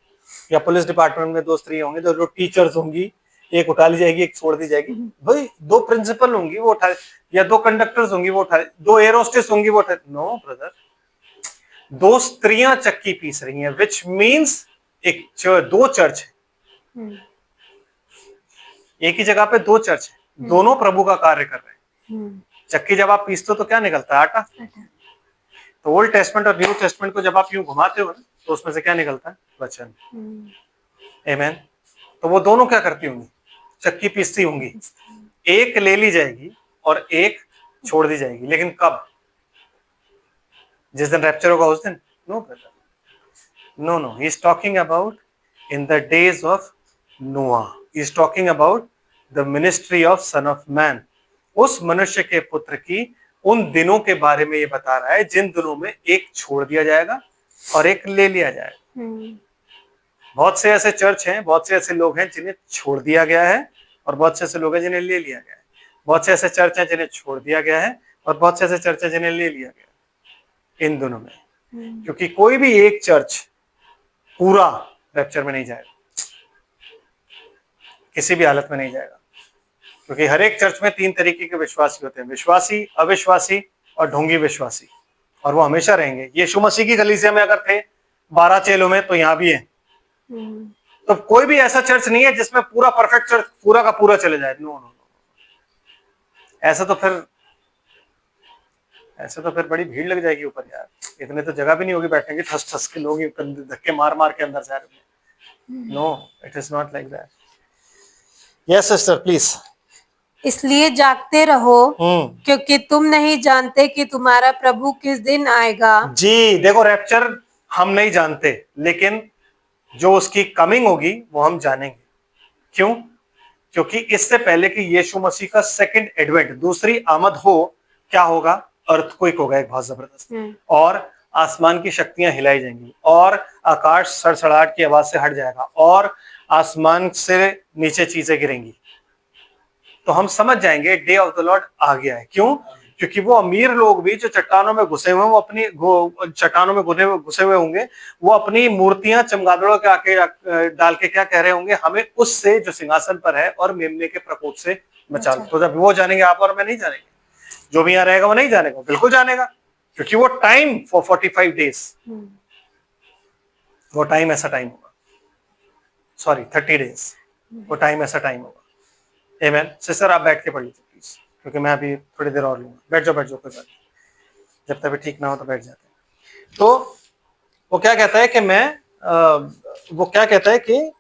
या पुलिस डिपार्टमेंट में दो स्त्रियां होंगी, तो टीचर्स होंगी, एक उठा ली जाएगी, एक छोड़ दी जाएगी। भाई दो प्रिंसिपल होंगी, वो उठा, या दो कंडक्टर्स होंगी, वो उठा, दो एयर होस्टेस होंगी, वो उठा। नो ब्रदर, दो स्त्रियां चक्की पीस रही हैं, विच मीन्स दो चर्च है। एक ही जगह पे दो चर्च है, दोनों प्रभु का कार्य कर रहे हैं। चक्की जब आप पीसते हो तो क्या निकलता है? आटा। तो ओल्ड टेस्टमेंट और न्यू टेस्टमेंट को जब आप यूं घुमाते हो ना, तो उसमें से क्या निकलता है? वचन। आमीन। तो वो दोनों क्या करती होंगी? चक्की पीसती होंगी। एक ले ली जाएगी और एक छोड़ दी जाएगी। लेकिन कब? जिस दिन रैप्चर होगा उस दिन? No brother, no no, he is talking about in the days of Noah. He is talking about the ministry of sun of Man. उस मनुष्य के पुत्र की उन दिनों के बारे में ये बता रहा है जिन दिनों में एक छोड़ दिया जाएगा और एक ले लिया जाएगा। बहुत से ऐसे चर्च हैं, बहुत से ऐसे लोग हैं जिन्हें छोड़ दिया गया है, और बहुत से ऐसे लोग हैं जिन्हें ले लिया गया है। बहुत से ऐसे चर्च हैं जिन्हें छोड़ दिया गया है, और बहुत से ऐसे चर्च हैं जिन्हें ले लिया गया है इन दोनों में। क्योंकि कोई भी एक चर्च पूरा रैप्चर में नहीं जाएगा, किसी भी हालत में नहीं जाएगा। क्योंकि हर एक चर्च में तीन तरीके के विश्वासी होते हैं, विश्वासी, अविश्वासी और ढोंगी विश्वासी, और वो हमेशा रहेंगे। यीशु मसीह की कलीसिया में अगर थे 12 चेलों में, तो यहाँ भी है। तो कोई भी ऐसा चर्च नहीं है जिसमें पूरा परफेक्ट चर्च पूरा का पूरा चले जाए। नो नो नो, ऐसा तो फिर बड़ी भीड़ लग जाएगी ऊपर यार। इतने तो जगह भी नहीं होगी बैठने की, ठस ठस के लोग धक्के मार मार के अंदर जा रहे हैं। No, it is not like that. Yes sister please. इसलिए जागते रहो, क्योंकि तुम नहीं जानते कि तुम्हारा प्रभु किस दिन आएगा। जी, देखो रैप्चर हम नहीं जानते, लेकिन जो उसकी कमिंग होगी वो हम जानेंगे। क्यों? क्योंकि इससे पहले कि यीशु मसीह का सेकंड एडवेंट, दूसरी आमद हो, क्या होगा? अर्थक्वेक होगा एक बहुत जबरदस्त, और आसमान की शक्तियां हिलाई जाएंगी, और आकाश सड़सड़ाहट की आवाज से हट जाएगा, और आसमान से नीचे चीजें गिरेंगी। तो हम समझ जाएंगे डे ऑफ द लॉर्ड आ गया है। क्यों? क्योंकि वो अमीर लोग भी जो चट्टानों में घुसे हुए, वो अपनी चट्टानों में घुसे हुए होंगे, वो अपनी मूर्तियां चमगादड़ों के आके डाल के क्या कह रहे होंगे? हमें उससे जो सिंहासन पर है और मेमने के प्रकोप से बचा लो। तो जब वो जानेंगे, आप और मैं नहीं जानेंगे। जो भी यहाँ रहेगा वो नहीं जानेगा, बिल्कुल जानेगा, क्योंकि वो टाइम फॉर 45 डेज, वो टाइम ऐसा टाइम होगा। सॉरी 30 डेज, वो टाइम ऐसा टाइम होगा। आमीन। सिस्टर आप बैठ के पढ़ लीजिए प्लीज, क्योंकि मैं अभी थोड़ी देर और लूंगा। बैठ जाओ कोई बात नहीं, जब तक ठीक ना हो तो बैठ जाते हैं। तो वो क्या कहता है कि वो क्या कहता है कि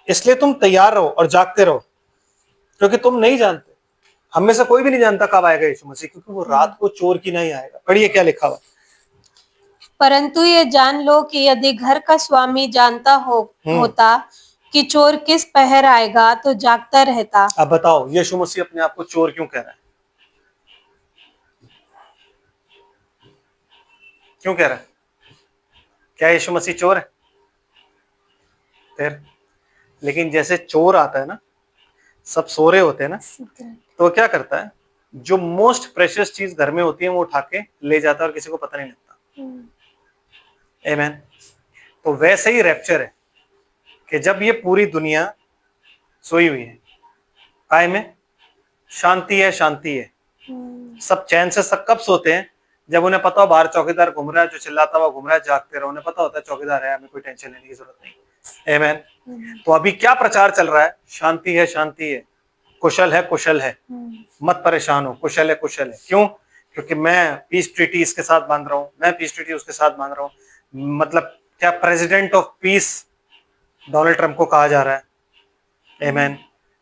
इसलिए तुम तैयार रहो और जागते रहो, क्योंकि तुम नहीं जानते, हम में से कोई भी नहीं जानता कब आएगा यीशु मसीह, क्योंकि वो रात को चोर की नहीं आएगा। पढ़िए क्या लिखा हुआ। परंतु ये जान लो कि यदि घर का स्वामी जानता होता कि चोर किस पहर आएगा तो जागता रहता। अब बताओ यीशु मसीह अपने आप को चोर क्यों कह रहा है? क्यों कह रहा है? क्या यीशु मसीह चोर है? फिर लेकिन जैसे चोर आता है ना, सब सो रहे होते हैं ना, तो क्या करता है, जो मोस्ट प्रेशियस चीज घर में होती है वो उठा के ले जाता है और किसी को पता नहीं लगता। आमीन। तो वैसे ही रैप्चर है कि जब ये पूरी दुनिया सोई हुई है, काय में शांति है, शांति है, सब चैन से सब कब सोते हैं? जब उन्हें पता हो बाहर चौकीदार घूम रहा है, जो चिल्लाता हुआ घूम रहा है, जागते रहो, उन्हें पता होता है चौकीदार है, हमें कोई टेंशन लेने की जरूरत नहीं। आमीन। तो अभी क्या प्रचार चल रहा है? शांति है, शांति है, कुशल है, कुशल है, मत परेशान हो, कुशल है, कुशल है। क्यों? क्योंकि मैं पीस ट्रीटी इसके साथ बांध रहा हूं, मैं पीस ट्रीटी उसके साथ बांध रहा हूं। मतलब क्या president of peace Donald Trump को कहा जा रहा है। आमीन।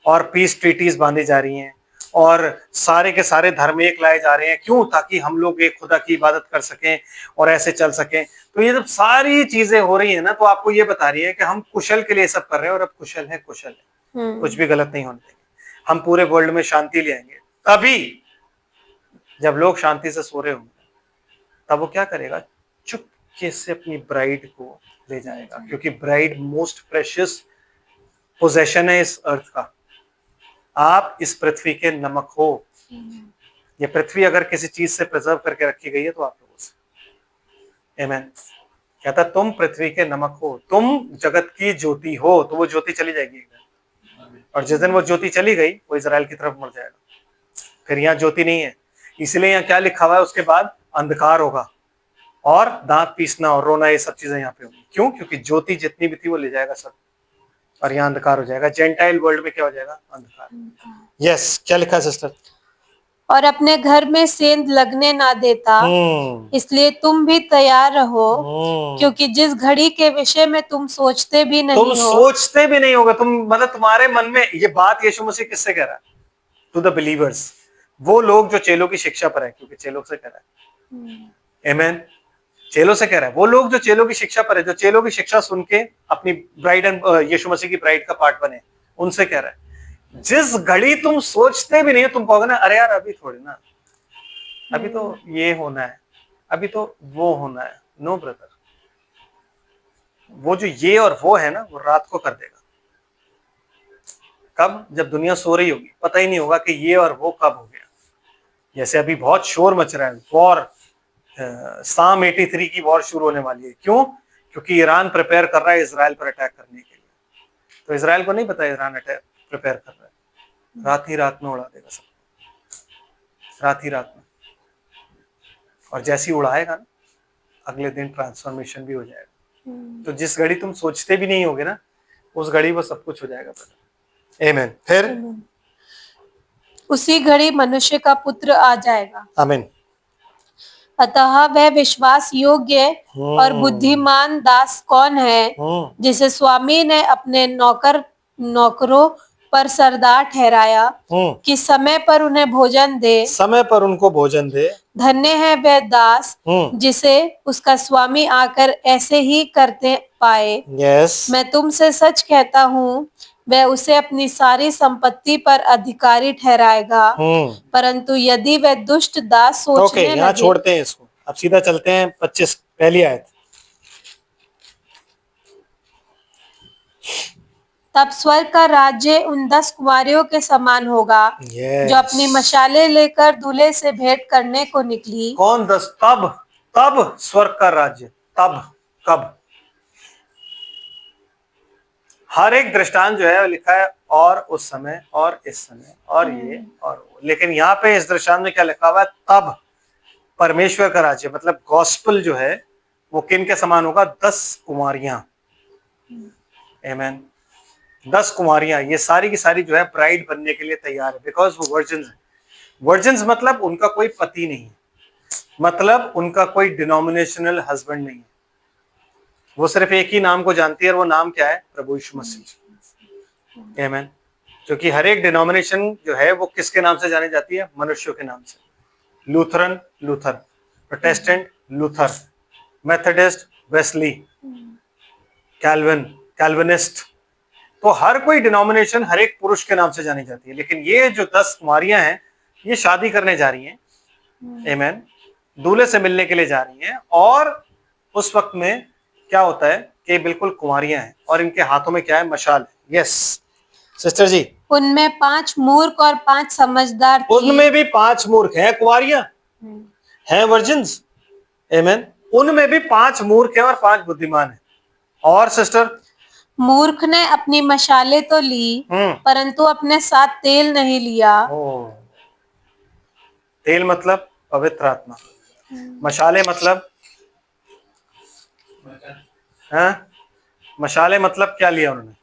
और पीस ट्रीटीज बांधी जा रही हैं और सारे के सारे धर्म एक लाए जा रहे हैं। क्यों? ताकि हम लोग एक खुदा की इबादत कर सकें और ऐसे चल सकें। तो ये जब सारी चीजें हो रही है ना, तो आपको ये बता रही है कि हम कुशल के लिए सब कर रहे हैं और अब कुशल है, कुशल है, कुछ भी गलत नहीं होने देंगे। हम पूरे वर्ल्ड में शांति ले आएंगे। तभी जब लोग शांति से सो रहे होंगे, तब वो क्या करेगा? चुपके से अपनी ब्राइड को ले जाएगा, क्योंकि ब्राइड मोस्ट प्रेशियस पोजेशन है इस अर्थ का। आप इस पृथ्वी के नमक हो। ये पृथ्वी अगर किसी चीज से प्रिजर्व करके रखी गई है तो आप लोगों से। आमीन। कहता तुम पृथ्वी के नमक हो, तुम जगत की ज्योति हो। तो वो ज्योति चली जाएगी एक दिन, और जिस दिन वो ज्योति चली गई वो इजराइल की तरफ मुड़ जाएगा। फिर यहाँ ज्योति नहीं है। इसलिए यहाँ क्या लिखा हुआ है? उसके बाद अंधकार होगा और दांत पीसना और रोना, ये सब चीजें यहाँ पे होंगी। क्यों? क्योंकि ज्योति जितनी भी थी वो ले जाएगा सब, और यहाँ अंधकार हो जाएगा। जेंटाइल वर्ल्ड में क्या हो जाएगा? अंधकार। यस, क्या लिखा है सिस्टर? और अपने घर में सेंध लगने ना देता, इसलिए तुम भी तैयार रहो, क्योंकि जिस घड़ी के विषय में तुम सोचते भी नहीं तुम सोचते भी नहीं होगा, तुम मतलब तुम्हारे मन में ये बात यीशु मसीह किससे कह रहा है? टू द बिलीवर्स, वो लोग जो चेलों की शिक्षा पर है, क्योंकि चेलों से कह रहा है। आमीन। चेलों से कह रहा है, वो लोग जो चेलों की शिक्षा पर है, जो चेलों की शिक्षा सुन के अपनी ब्राइड एंड यीशु मसीह की ब्राइड का पार्ट बने, उनसे कह रहा है जिस घड़ी तुम सोचते भी नहीं, तुम कहोगे ना, अरे यार अभी थोड़ी ना, अभी तो ये होना है, अभी तो वो होना है। नो ब्रदर, वो जो ये और वो है ना, वो रात को कर देगा। कब? जब दुनिया सो रही होगी, पता ही नहीं होगा कि ये और वो कब हो गया। जैसे अभी बहुत शोर मच रहा है, वॉर, साम 83 की वॉर शुरू होने वाली है। क्यों? क्योंकि ईरान प्रिपेयर कर रहा है इजराइल पर अटैक करने के लिए। तो इजराइल को नहीं पता ईरान अटैक प्रिपेयर कर रहा है, रात ही रात में उड़ा देगा सब, रात ही रात में। और जैसे ही उड़ाएगा ना, अगले दिन ट्रांसफॉर्मेशन भी हो जाएगा। तो जिस घड़ी तुम सोचते भी नहीं होगे ना, उस घड़ी वो सब कुछ हो जाएगा। आमीन। फिर उसी घड़ी मनुष्य का पुत्र आ जाएगा। आमीन। अतः वह विश्वास योग्य और बुद्धिमान दास कौन है, जिसे स्वामी ने अपने नौकरों पर सरदार ठहराया कि समय पर उन्हें भोजन दे, समय पर उनको भोजन दे। धन्य है वह दास जिसे उसका स्वामी आकर ऐसे ही करते पाए। यस। मैं तुमसे सच कहता हूँ, वह उसे अपनी सारी संपत्ति पर अधिकारी ठहराएगा। परंतु यदि वह दुष्ट दास सोचने लगे, यहाँ छोड़ते हैं इसको, अब सीधा चलते हैं 25 पहली आयत। तब स्वर्ग का राज्य उन 10 कुमारियों के समान होगा जो अपनी मशाले लेकर दूल्हे से भेंट करने को निकली। कौन 10? तब स्वर्ग का राज्य, तब कब? हर एक दृष्टांत जो है लिखा है और उस समय और इस समय और ये और वो, लेकिन यहाँ पे इस दृष्टांत में क्या लिखा हुआ है? तब परमेश्वर का राज्य, मतलब गॉस्पेल जो है वो किन के समान होगा? 10 कुमारियां। आमीन। 10 कुमारियां, ये सारी की सारी जो है ब्राइड बनने के लिए तैयार है, बिकॉज वो वर्जिन्स है। वर्जिन्स मतलब उनका कोई पति नहीं है, मतलब उनका कोई डिनोमिनेशनल हस्बैंड नहीं है, वो सिर्फ एक ही नाम को जानती है और वो नाम क्या है? प्रभु यीशु मसीह। आमीन। क्योंकि हर एक डिनोमिनेशन जो है वो किसके नाम से जानी जाती है? मनुष्यों के नाम से। Lutheran Luther, Protestant Luther, Methodist Wesley, Calvin Calvinist. तो हर कोई डिनोमिनेशन हर एक पुरुष के नाम से जानी जाती है। लेकिन ये जो 10 कुमारियां हैं ये शादी करने जा रही हैं, आमीन, दूल्हे से मिलने के लिए जा रही हैं। और उस वक्त में क्या होता है कि बिल्कुल कुमारियां हैं और इनके हाथों में क्या है? मशाल है। यस सिस्टर जी। उनमें 5 मूर्ख और 5 समझदार थी। उनमें भी 5 मूर्ख हैं, कुमारियां हैं, वर्जिन्स, आमीन। उनमें भी 5 मूर्ख हैं और 5 बुद्धिमान हैं। और सिस्टर, मूर्ख ने अपनी मशालें तो ली, परंतु अपने साथ तेल नहीं लिया। तेल मतलब पवित्र आत्मा, मशाले मतलब मशाले मतलब क्या लिया उन्होंने?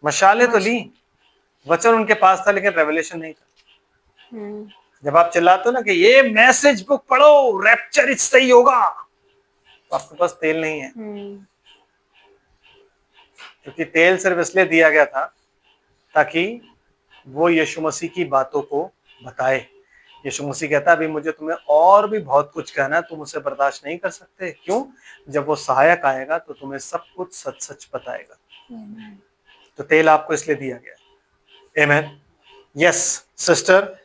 मशाले तो ली, वचन उनके पास था लेकिन रेवलेशन नहीं था। जब आप चिल्लाते हो ना कि ये मैसेज बुक पढ़ो, रैप्चर इससे ही होगा, तो आपके पास तेल नहीं है। क्योंकि तेल सिर्फ इसलिए दिया गया था ताकि वो यीशु मसीह की बातों को बताए। यीशु मसीह कहता है अभी मुझे तुम्हें और भी बहुत कुछ कहना है, तुम उसे बर्दाश्त नहीं कर सकते। क्यों? जब वो सहायक आएगा तो तुम्हें सब कुछ सच सच बताएगा। तो तेल आपको इसलिए दिया गया। आमीन। Yes sister.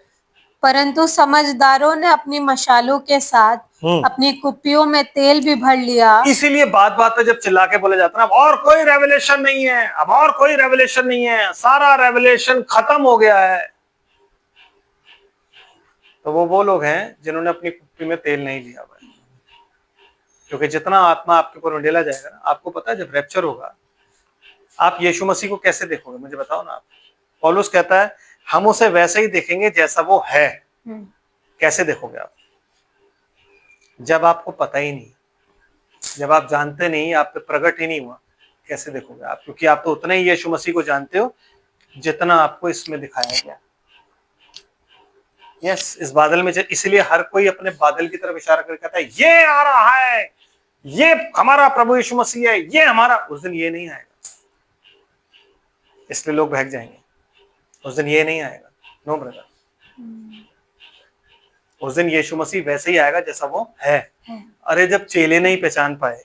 परंतु समझदारों ने अपनी मशालों के साथ अपनी कुप्पियों में तेल भी भर लिया। इसीलिए बात बात पे जब चिल्ला के बोले जाता है अब और कोई रेवलेशन नहीं है, अब और कोई रेवलेशन नहीं है, सारा रेवलेशन खत्म हो गया है, तो वो लोग हैं जिन्होंने अपनी कुप्पी में तेल नहीं लिया हुआ है। क्योंकि जितना आत्मा आपके ऊपर उंडेला जाएगा ना, आपको पता है जब रैप्चर होगा आप यीशु मसीह को कैसे देखोगे? मुझे बताओ ना आप। पौलुस कहता है हम उसे वैसे ही देखेंगे जैसा वो है। कैसे देखोगे आप? जब आपको पता ही नहीं, जब आप जानते नहीं, आप पे प्रकट ही नहीं हुआ, कैसे देखोगे आप? क्योंकि आप तो उतना ही यीशु मसीह को जानते हो जितना आपको इसमें दिखाया गया। यस, इस बादल में इसलिए हर कोई अपने बादल की तरफ इशारा करके कहता है ये आ रहा है, ये हमारा प्रभु यीशु मसीह है, ये हमारा। उस दिन ये नहीं आएगा, इसलिए लोग बहक जाएंगे। उस दिन ये नहीं आएगा। नो ब्रदर, उस दिन यीशु मसीह वैसे ही आएगा जैसा वो है। अरे जब चेले नहीं पहचान पाए,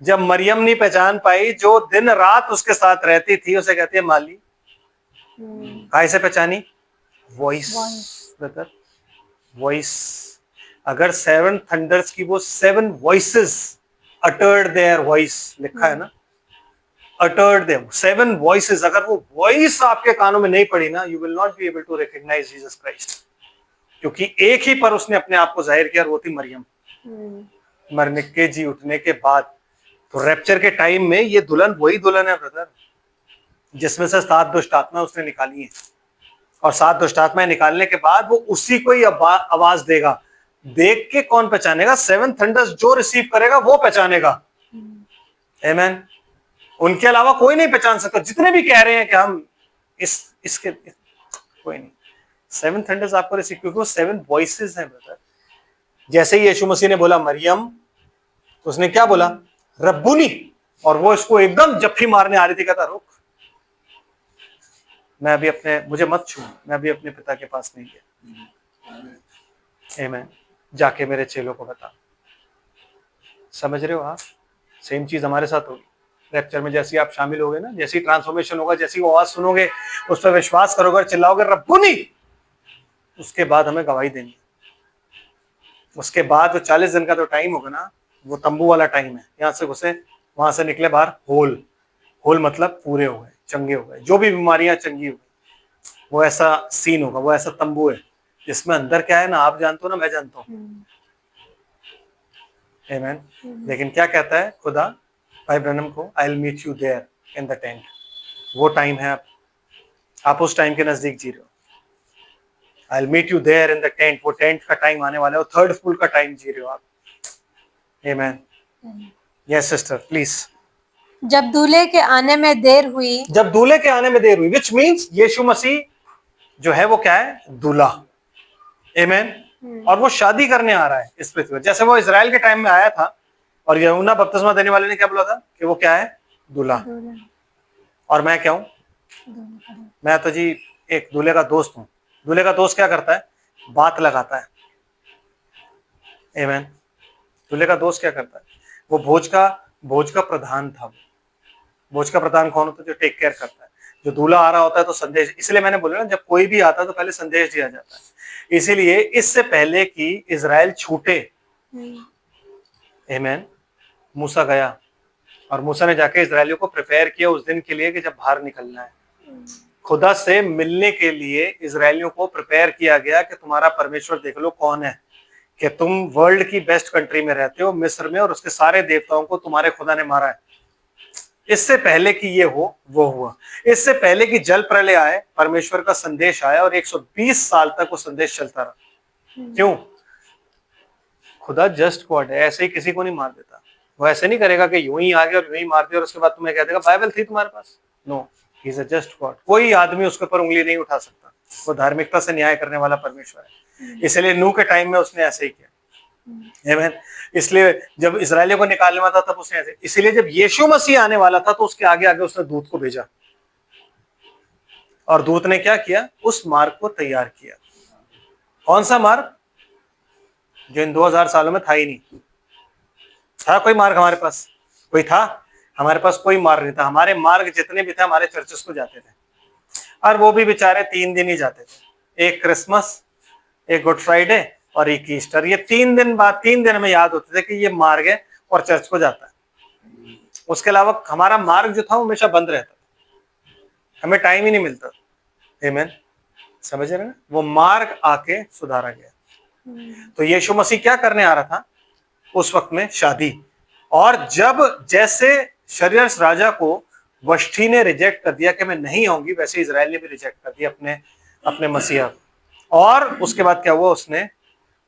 जब मरियम नहीं पहचान पाई जो दिन रात उसके साथ रहती थी, उसे कहती है माली, काय से पहचानी? Voice brother, voice. अगर 7 थंडर्स की वो 7 वॉइसेस अटर्ड देयर वॉइस लिखा है ना, अटर्ड देयर 7 वॉइसेस, अगर वो वॉइस आपके कानों में नहीं पड़ी ना, you will not be able to recognise Jesus Christ. क्योंकि एक ही पर उसने अपने आप को जाहिर किया और वो थी मरियम, मरने के जी उठने के बाद। तो रैप्चर के टाइम में ये दुल्हन वही दुल्हन है ब्रदर जिसमें से 7 दुष्ट आत्मा उसने निकाली है। और 7 दुष्ट आत्माएं निकालने के बाद वो उसी को ही आवाज देगा। देख के कौन पहचानेगा? 7 थंडर्स जो रिसीव करेगा वो पहचानेगा। आमीन। उनके अलावा कोई नहीं पहचान सकता। जितने भी कह रहे हैं कि हम इसके कोई नहीं। 7 थंडर्स आपको रिसीव, क्योंकि वो 7 वॉइसेस हैं ब्रदर। जैसे ही यीशु मसीह ने बोला मरियम, तो उसने क्या बोला? रब्बुनी। और वो इसको एकदम जफ्फी मारने आ रही थी, कहता रुक, मैं अभी मुझे मत छू, मैं अभी अपने पिता के पास नहीं गया। आमीन। जाके मेरे चेलों को बता। समझ रहे हो आप? सेम चीज हमारे साथ होगी रैप्चर में। जैसे आप शामिल होगे ना, जैसी ट्रांसफॉर्मेशन होगा, जैसी वो आवाज सुनोगे, उस पर विश्वास करोगे, चिल्लाओगे रब्बुनी, उसके बाद हमें गवाही देनी है। उसके बाद वो 40 दिन का तो टाइम होगा ना, वो तंबू वाला टाइम है। यहाँ से घुसे, वहां से निकले बाहर, होल मतलब पूरे हो गए, चंगे हो गए, जो भी बीमारियां चंगी हो गई। वो ऐसा सीन होगा, वो ऐसा तंबू है जिसमें अंदर क्या है ना, आप जानते हो ना, मैं जानता हूँ। आमीन। लेकिन क्या कहता है खुदा भाई ब्रनम को? I will meet you there in the tent. वो टाइम है, आप उस टाइम के नजदीक जी रहे हो। I will meet you there in the tent. वो टेंट का टाइम आने वाला है, वो 3rd फुल का टाइम जी रहे हो आप। आमीन। Yes sister please. जब दूल्हे के आने में देर हुई, जब दूल्हे के आने में देर हुई, विच मीन्स यीशु मसीह जो है वो क्या है? दूल्हा। आमीन। और वो शादी करने आ रहा है इस पृथ्वी पर। जैसे वो इजराइल के टाइम में आया था और यूहन्ना बपतिस्मा देने वाले ने क्या बोला था कि वो क्या है, दूल्हा, और मैं क्या हूं, मैं तो जी एक दूल्हे का दोस्त हूं। दूल्हे का दोस्त क्या करता है, बात लगाता है। आमीन। दूल्हे का दोस्त क्या करता है, वो भोज का प्रधान था। भोज का प्रधान कौन होता है, जो टेक केयर करता है। जो दूल्हा आ रहा होता है तो संदेश, इसलिए मैंने बोला ना, जब कोई भी आता है तो पहले संदेश दिया जाता है। इसीलिए इससे पहले कि इजराइल छूटे, आमीन, मूसा गया और मूसा ने जाके इजराइलियों को प्रिपेयर किया उस दिन के लिए कि जब बाहर निकलना है। खुदा से मिलने के लिए इजराइलियों को प्रिपेयर किया गया कि तुम्हारा परमेश्वर देख लो कौन है, कि तुम वर्ल्ड की बेस्ट कंट्री में रहते हो, मिस्र में, और उसके सारे देवताओं को तुम्हारे खुदा ने मारा है। इससे पहले कि ये हो वो हुआ। इससे पहले कि जल प्रलय आए, परमेश्वर का संदेश आया और 120 साल तक वो संदेश चलता रहा। क्यों? खुदा जस्ट गॉड है, ऐसे ही किसी को नहीं मार देता। वो ऐसे नहीं करेगा कि यूं ही आ गया और यूं ही मार दिया और उसके बाद तुम्हें कह देगा बाइबल थी तुम्हारे पास। No, he is a just God. कोई आदमी उसके ऊपर उंगली नहीं उठा सकता। वो धार्मिकता से न्याय करने वाला परमेश्वर है। इसलिए नूह के टाइम में उसने ऐसे ही किया। आमीन। इसलिए जब इजराइलियों को निकालने वाला था तब उसने ऐसे, इसीलिए जब यीशु मसीह आने वाला था तो उसके आगे आगे उसने दूत को भेजा और दूत ने क्या किया, उस मार्ग को तैयार किया। कौन सा मार्ग, जो इन 2000 सालों में था ही नहीं। था कोई मार्ग हमारे पास? कोई था? हमारे पास कोई मार्ग नहीं था। हमारे मार्ग जितने भी थे हमारे चर्चेस को जाते थे, और वो भी बेचारे 3 दिन ही जाते थे। एक क्रिसमस, एक गुड फ्राइडे और एक ईस्टर। ये 3 दिन बाद, 3 दिन हमें याद होते थे कि ये मार्ग है और चर्च को जाता है। उसके अलावा हमारा मार्ग जो था वो हमेशा बंद रहता था, हमें टाइम ही नहीं मिलता। आमीन। समझ रहे हैं? वो मार्ग आके सुधारा गया। तो यीशु मसीह क्या करने आ रहा था उस वक्त में, शादी। और जब जैसे शरीर राजा को वष्टी ने रिजेक्ट कर दिया कि मैं नहीं आऊंगी, वैसे इजराइल ने भी रिजेक्ट कर दिया अपने मसीहा। और उसके बाद क्या हुआ, उसने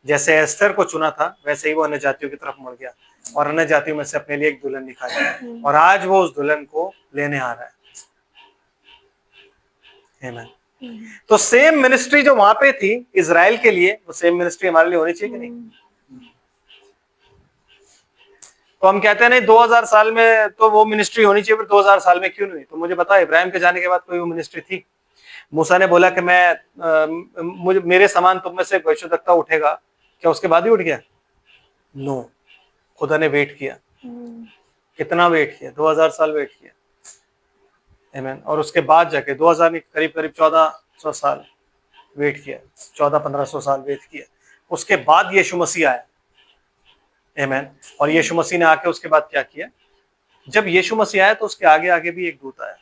जैसे एस्तर को चुना था वैसे ही वो अन्य जातियों की तरफ मुड़ गया और अन्य जातियों में से अपने लिए एक दुल्हन निकाली, और आज वो उस दुल्हन को लेने आ रहा है। आमीन। तो सेम मिनिस्ट्री जो वहां पे थी इजराइल के लिए, वो सेम मिनिस्ट्री हमारे लिए होनी चाहिए कि नहीं? तो हम कहते हैं नहीं 2000 साल में तो वो मिनिस्ट्री होनी चाहिए, फिर 2000 साल में क्यों नहीं? तो मुझे बता, इब्राहिम के जाने के बाद कोई वो मिनिस्ट्री थी? मूसा ने बोला कि मुझे मेरे समान तुम में से भविष्यद्वक्ता उठेगा, क्या उसके बाद ही उठ गया? नो, खुदा ने वेट किया। कितना वेट किया? 2000 साल वेट किया। आमीन। और उसके बाद जाके 2000 नहीं, करीब करीब 1400 साल वेट किया, 1400-1500 साल वेट किया। उसके बाद यीशु मसीह आया। आमीन। और यीशु मसीह ने आके उसके बाद क्या किया, जब यीशु मसीह आया तो उसके आगे आगे भी एक दूत आया।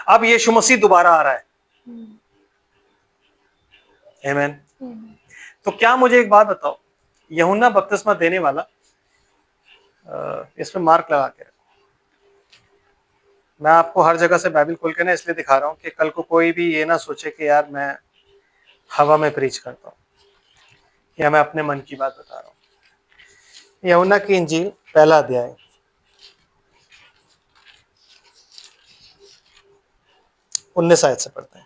अब यीशु मसीह दोबारा आ रहा है। आमीन। तो क्या, मुझे एक बात बताओ, यूहन्ना बपतिस्मा देने वाला, इसमें मार्क लगा के रखो। मैं आपको हर जगह से बाइबल खोल के ना इसलिए दिखा रहा हूं कि कल को कोई भी ये ना सोचे कि यार मैं हवा में प्रीच करता हूं या मैं अपने मन की बात बता रहा हूं। यूहन्ना की इंजील पहला अध्याय 19 आयत से पढ़ते हैं।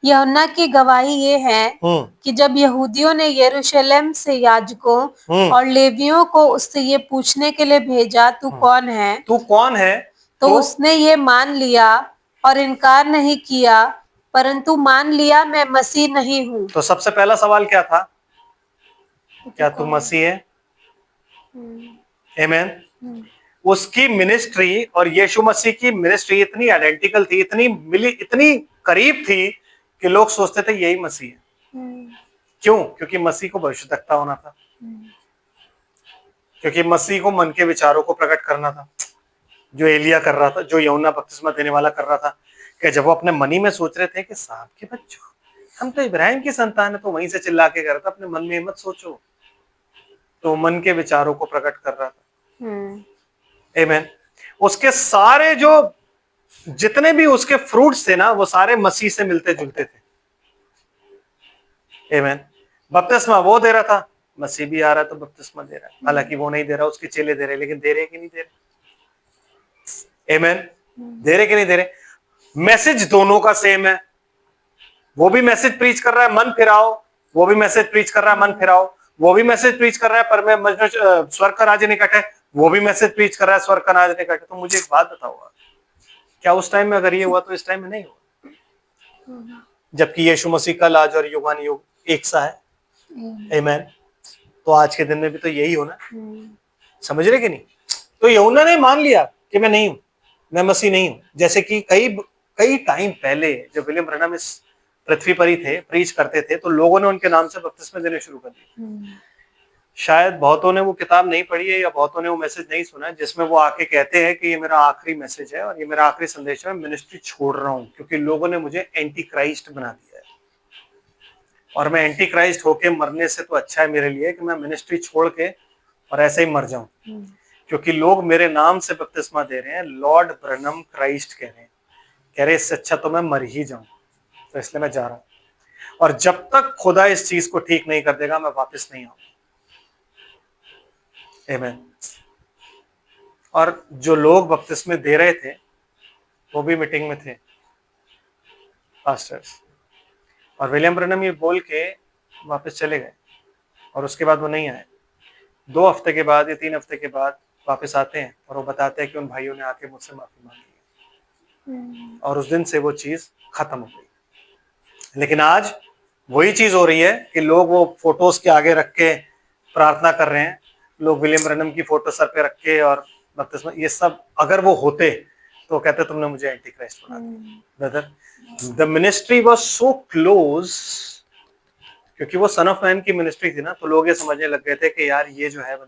यूहन्ना की गवाही ये है कि जब यहूदियों ने यरूशलेम से याजकों और लेवियों को उससे ये पूछने के लिए भेजा, तू कौन है, तू कौन है, तो उसने ये मान लिया और इनकार नहीं किया, परंतु मान लिया मैं मसीह नहीं हूँ। तो सबसे पहला सवाल क्या था, क्या तू मसीह है? आमीन। उसकी मिनिस्ट्री और यीशु मसीह की मिनिस्ट्री इतनी आइडेंटिकल थी, इतनी मिली, इतनी करीब थी कि लोग सोचते थे यही मसीह है। क्यों? क्योंकि मसीह को भविष्यद्वक्ता होना था, क्योंकि मसीह को मन के विचारों को प्रकट करना था, जो एलिया कर रहा था, जो यूहन्ना बपतिस्मा देने वाला कर रहा था। कि जब वो अपने मन ही में सोच रहे थे कि साहब के बच्चों, हम तो इब्राहिम की संतान है, तो वहीं से चिल्ला के कर रहा था, अपने मन में मत सोचो, तो मन के विचारों को प्रकट कर रहा था। आमीन। उसके सारे जो जितने भी उसके फ्रूट्स थे ना, वो सारे मसीह से मिलते जुलते थे। आमीन। बपतिस्मा वो दे रहा था, मसीह भी आ रहा तो बपतिस्मा दे रहा है। हालांकि वो नहीं दे रहा, उसके चेले दे रहे, लेकिन दे रहे कि नहीं दे रहे? आमीन। दे रहे कि नहीं दे रहे? मैसेज दोनों का सेम है। वो भी मैसेज प्रीच कर रहा है मन फिराओ, वो भी मैसेज प्रीच कर रहा है मन फिराओ, वो भी मैसेज प्रीच कर रहा है पर मैं स्वर्ग का राज्य निकट है, वो भी मैसेज प्रीच कर रहा है स्वर्ग का राज्य निकट है। तो मुझे एक बात बताओ, क्या उस टाइम में अगर ये हुआ तो इस टाइम में नहीं हुआ? जबकि यीशु मसीह कल आज और युगानुयुग एक सा है। आमीन। तो आज के दिन में भी तो यही होना, समझ रहे कि नहीं? तो यूहन्ना ने मान लिया कि मैं नहीं हूं, मैं मसीह नहीं हूं। जैसे कि कई कई टाइम पहले जब विलियम ब्रैनम इस पृथ्वी पर ही थे, प्रीच करते थे, तो लोगों ने उनके नाम से बपतिस्मे देने शुरू कर दिए। शायद बहुतों ने वो किताब नहीं पढ़ी है या बहुतों ने वो मैसेज नहीं सुना है जिसमें वो आके कहते हैं कि ये मेरा आखिरी मैसेज है और ये मेरा आखिरी संदेश है, मैं मिनिस्ट्री छोड़ रहा हूं क्योंकि लोगों ने मुझे एंटी क्राइस्ट बना दिया है और मैं एंटी क्राइस्ट होके मरने से तो अच्छा है मेरे लिए कि मैं मिनिस्ट्री छोड़ के और ऐसे ही मर जाऊं, क्योंकि लोग मेरे नाम से बपतिस्मा दे रहे हैं, लॉर्ड ब्रैनम क्राइस्ट कह रहे हैं, इससे अच्छा तो मैं मर ही जाऊं, तो इसलिए मैं जा रहा हूं। और जब तक खुदा इस चीज को ठीक नहीं कर देगा मैं वापस नहीं आऊंगा। आमीन। और जो लोग बपतिस्मे दे रहे थे वो भी मीटिंग में थे, पास्टर्स, और विलियम ब्रैनम ये बोल के वापस चले गए और उसके बाद वो नहीं आए। 2 हफ्ते के बाद या 3 हफ्ते के बाद वापस आते हैं और वो बताते हैं कि उन भाइयों ने आके मुझसे माफी मांगी है और उस दिन से वो चीज खत्म हो गई। लेकिन आज वही चीज हो रही है कि लोग वो फोटोज के आगे रख के प्रार्थना कर रहे हैं, लोग विलियम ब्रैनम की फोटो सर पे रख के और बपतिस्मा, ये सब अगर वो होते तो कहते तुमने मुझे एंटी क्राइस्ट बना दिया। Brother, the ministry was so close, क्योंकि वो सन ऑफ मैन की मिनिस्ट्री थी ना, तो लोग ये समझने लग गए थे कि यार ये जो है,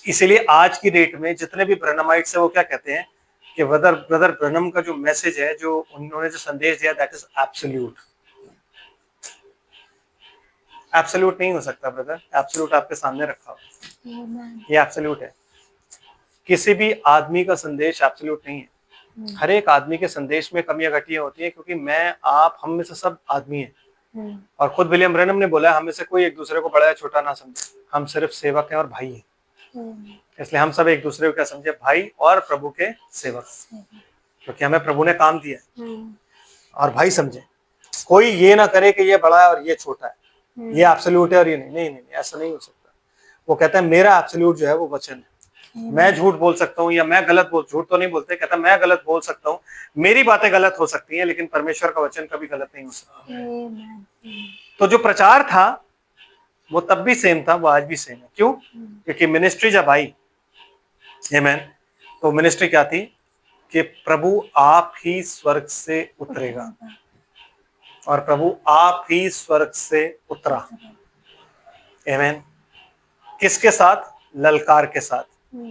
इसीलिए आज की डेट में जितने भी ब्रैनमाइट्स है वो क्या कहते हैं कि ब्रदर ब्रैनम का जो मैसेज है, जो उन्होंने जो संदेश दिया, दैट इज एब्सोल्यूट। एब्सोल्यूट नहीं हो सकता ब्रदर, एब्सोल्यूट आपके सामने रखा हो, ये एब्सोल्यूट है। किसी भी आदमी का संदेश एब्सोल्यूट नहीं है। हर एक आदमी के संदेश में कमियां घटियां होती है, क्योंकि मैं आप हम में से सब आदमी हैं और खुद विलियम ब्रैनम ने बोला हम में से कोई एक दूसरे को बड़ा या छोटा ना समझे, हम सिर्फ सेवक हैं और भाई हैं। इसलिए हम सब एक दूसरे को क्या समझे, भाई और प्रभु के सेवक, क्योंकि हमें प्रभु ने काम दिया है, और भाई समझे। कोई ये ना करे कि ये बड़ा है और ये छोटा है, ये एब्सोल्यूट है और ये नहीं, नहीं नहीं, ऐसा नहीं हो सकता। वो कहता है मेरा एब्सोल्यूट जो है वो वचन है। मैं झूठ बोल सकता हूँ या मैं झूठ तो नहीं बोलते, कहता मैं गलत बोल सकता हूँ, मेरी बातें गलत हो सकती हैं, लेकिन परमेश्वर का वचन कभी गलत नहीं हो सकता। तो जो प्रचार था वो तब भी सेम था, वो आज भी सेम है। क्यों? क्योंकि मिनिस्ट्री जब आई, आमीन, तो मिनिस्ट्री क्या थी कि प्रभु आप ही स्वर्ग से उतरेगा, और प्रभु आप ही स्वर्ग से उतरा। आमीन। किसके साथ? ललकार के साथ।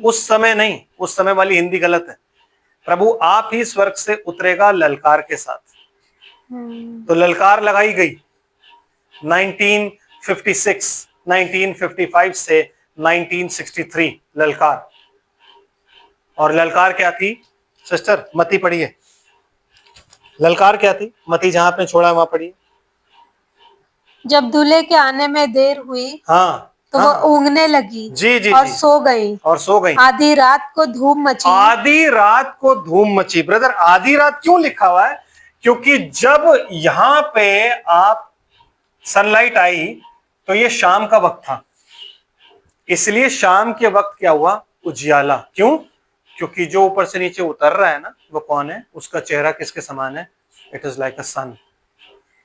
उस समय नहीं, उस समय वाली हिंदी गलत है। प्रभु आप ही स्वर्ग से उतरेगा ललकार के साथ। तो ललकार लगाई गई 1956, 1955 से 1963 ललकार। और ललकार क्या थी सिस्टर? मती पढ़िए, ललकार क्या थी? मती जहां आपने छोड़ा वहां पढ़िए। जब दूल्हे के आने में देर हुई, हाँ, तो वो ऊँघने लगी, जी जी और जी, सो गई, और सो गई। आधी रात को धूम मची। आधी रात को धूम मची। ब्रदर, आधी रात क्यों लिखा हुआ है? क्योंकि जब यहां पे आप सनलाइट आई तो ये शाम का वक्त था, इसलिए शाम के वक्त क्या हुआ? उजियाला। क्यों? क्योंकि जो ऊपर से नीचे उतर रहा है ना, वो कौन है? उसका चेहरा किसके समान है? इट इज लाइक अ सन।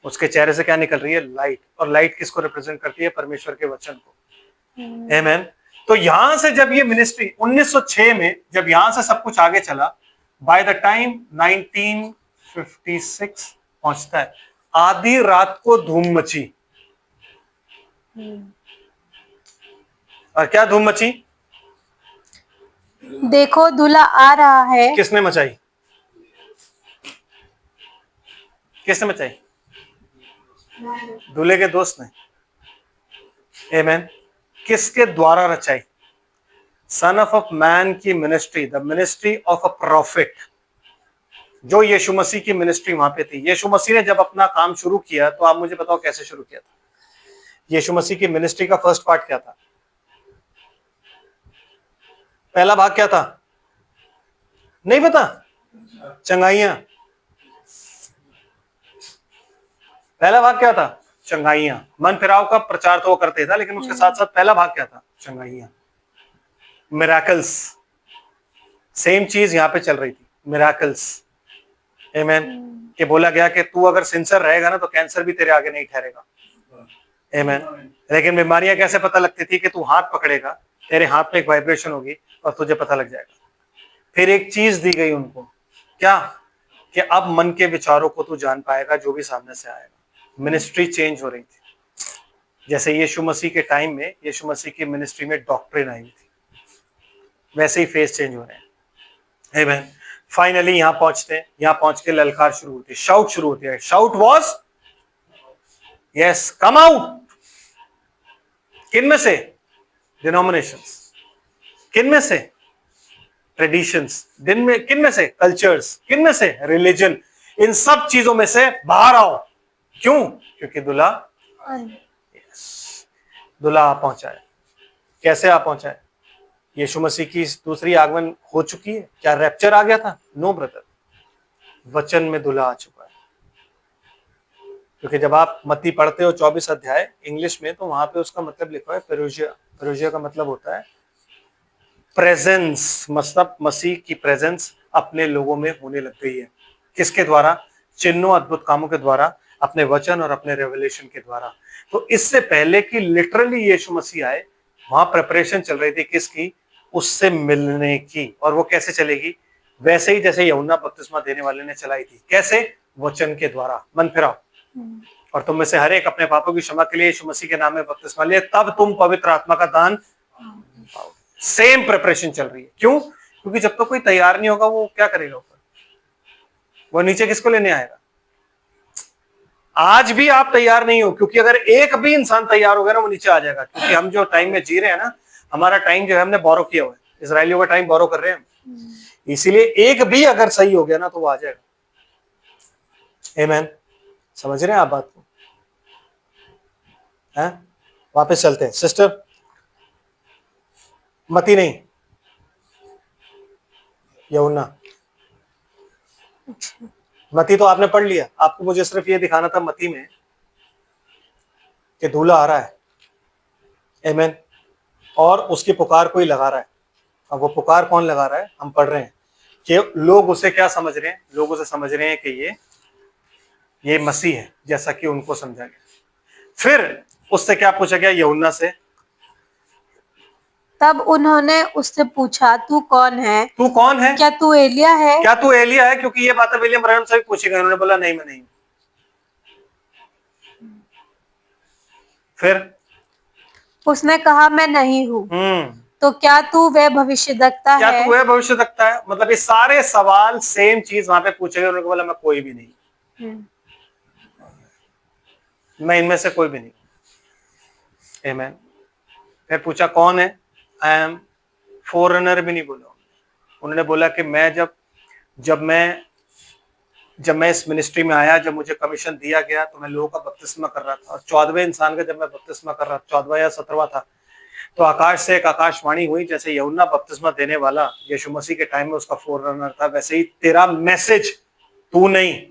उसके चेहरे से क्या निकल रही है? लाइट। और लाइट किसको रिप्रेजेंट करती है? परमेश्वर के वचन को। आमीन। तो यहां से जब ये मिनिस्ट्री 1906 में जब यहां से सब कुछ आगे चला, बाय द टाइम 1956 पहुंचता है, आधी रात को धूम मची। और क्या धूम मची? देखो दूल्हा आ रहा है। किसने मचाई? किसने मचाई? दूल्हे के दोस्त ने। आमीन। किसके द्वारा रचाई? सन ऑफ मैन की ministry, the ministry of a profit, जो यीशु मसीह की मिनिस्ट्री वहां पे थी। यीशु मसीह ने जब अपना काम शुरू किया, तो आप मुझे बताओ कैसे शुरू किया था? यीशु मसीह की मिनिस्ट्री का फर्स्ट पार्ट क्या था? पहला भाग क्या था? नहीं पता? चंगाइयां। पहला भाग क्या था? चंगाइयां। मन फिराव का प्रचार तो वो करते था, लेकिन उसके साथ साथ पहला भाग क्या था? चंगाइयां, मिराकल्स। सेम चीज यहां पे चल रही थी, मिराकल्स। आमेन। कि बोला गया कि तू अगर सिंसियर रहेगा ना तो कैंसर भी तेरे आगे नहीं ठहरेगा। आमेन। लेकिन बीमारियां कैसे पता लगती थी? कि तू हाथ पकड़ेगा, तेरे हाथ में एक वाइब्रेशन होगी और तुझे पता लग जाएगा। फिर एक चीज दी गई उनको, क्या? कि अब मन के विचारों को तू जान पाएगा जो भी सामने से आएगा। मिनिस्ट्री चेंज हो रही थी। जैसे यीशु मसीह के टाइम में यीशु मसीह की मिनिस्ट्री में डॉक्ट्रिन आई थी, वैसे ही फेस चेंज हो रहे हैं। आमेन। फाइनली यहां पहुंचते हैं, यहां पहुंच के ललकार शुरू होती है, शाउट शुरू होती है। Shout was yes, come out. किन में से? डिनोमिनेशंस। किन में से? ट्रेडिशंस। दिन में किन में से? कल्चर्स। किन में से? रिलीजन। इन सब चीजों में से बाहर आओ। क्यों? क्योंकि दूल्हा दूल्हा आ पहुंचा है। कैसे आ पहुंचा है? यीशु मसीह की दूसरी आगमन हो चुकी है। क्या रैप्चर आ गया था? नो ब्रदर, वचन में दूल्हा आ चुका है। क्योंकि जब आप मत्ती पढ़ते हो 24 अध्याय इंग्लिश में, तो वहां पे उसका मतलब लिखा है पेरूजिया। पेरूजिया का मतलब होता है प्रेजेंस। मतलब मसीह की प्रेजेंस अपने लोगों में होने लग गई है। किसके द्वारा? चिन्हों अद्भुत कामों के द्वारा, अपने वचन और अपने रेवलेशन के द्वारा। तो इससे पहले कि लिटरली यीशु मसीह आए, वहां प्रिपरेशन चल रही थी किसकी? उससे मिलने की। और वो कैसे चलेगी? वैसे ही जैसे यूहन्ना बपतिस्मा देने वाले ने चलाई थी। कैसे? वचन के द्वारा। मन फिराओ और तुम में से हर एक अपने पापों की क्षमा के लिए यीशु मसीह के नाम में बपतिस्मा लिए, तब तुम पवित्र आत्मा का दान पाओगे। सेम प्रिपरेशन चल रही है। क्यों? क्योंकि जब तक तो कोई तैयार नहीं होगा, वो क्या करेगा ऊपर? वो नीचे किसको लेने आएगा? आज भी आप तैयार नहीं हो, क्योंकि अगर एक भी इंसान तैयार हो गया ना, वो नीचे आ जाएगा। क्योंकि हम जो टाइम में जी रहे हैं ना, हमारा टाइम जो है हमने बोरो किया हुआ है। इसराइलियों का टाइम बोरो कर रहे हैं हम। इसीलिए एक भी अगर सही हो गया ना, तो वो आ जाएगा। आमेन। समझ रहे हैं आप बात को? हैं? वापस चलते हैं। सिस्टर मती नहीं, यूहन्ना। मती तो आपने पढ़ लिया। आपको मुझे सिर्फ ये दिखाना था मती में कि दूल्हा आ रहा है। आमेन। और उसकी पुकार कोई लगा रहा है। अब वो पुकार कौन लगा रहा है? हम पढ़ रहे हैं कि लोग उसे क्या समझ रहे हैं? लोग उसे समझ रहे हैं कि ये मसीह है, जैसा कि उनको समझा गया। फिर उससे क्या पूछा गया? यूहन्ना से। तब उन्होंने उससे पूछा, तू कौन है? तू कौन है? क्या तू एलिया है? क्या तू एलिया है? क्योंकि ये बातें विलियम ब्रैनम से भी पूछी गई। उन्होंने बोला नहीं, मैं नहीं। फिर उसने कहा, मैं नहीं हूँ। तो क्या तू वह भविष्यद्वक्ता है? क्या तू वह भविष्यद्वक्ता है? मतलब ये सारे सवाल सेम चीज वहां पे पूछे गए। उन्होंने बोला मैं कोई भी नहीं, मैं इनमें से कोई भी नहीं। आमेन। फिर पूछा कौन है? आई एम फॉरेनर भी नहीं बोला। उन्होंने बोला कि मैं जब मैं इस मिनिस्ट्री में आया, जब मुझे कमीशन दिया गया, तो मैं लोगों का बपतिस्मा कर रहा था। और 14वें इंसान का जब मैं बपतिस्मा कर रहा था, 14वां या 17वां था, तो आकाश से एक आकाशवाणी हुई। जैसे यूहन्ना बपतिस्मा देने वाला यीशु मसीह के टाइम में उसका फोररनर था, वैसे ही तेरा मैसेज तू नहीं।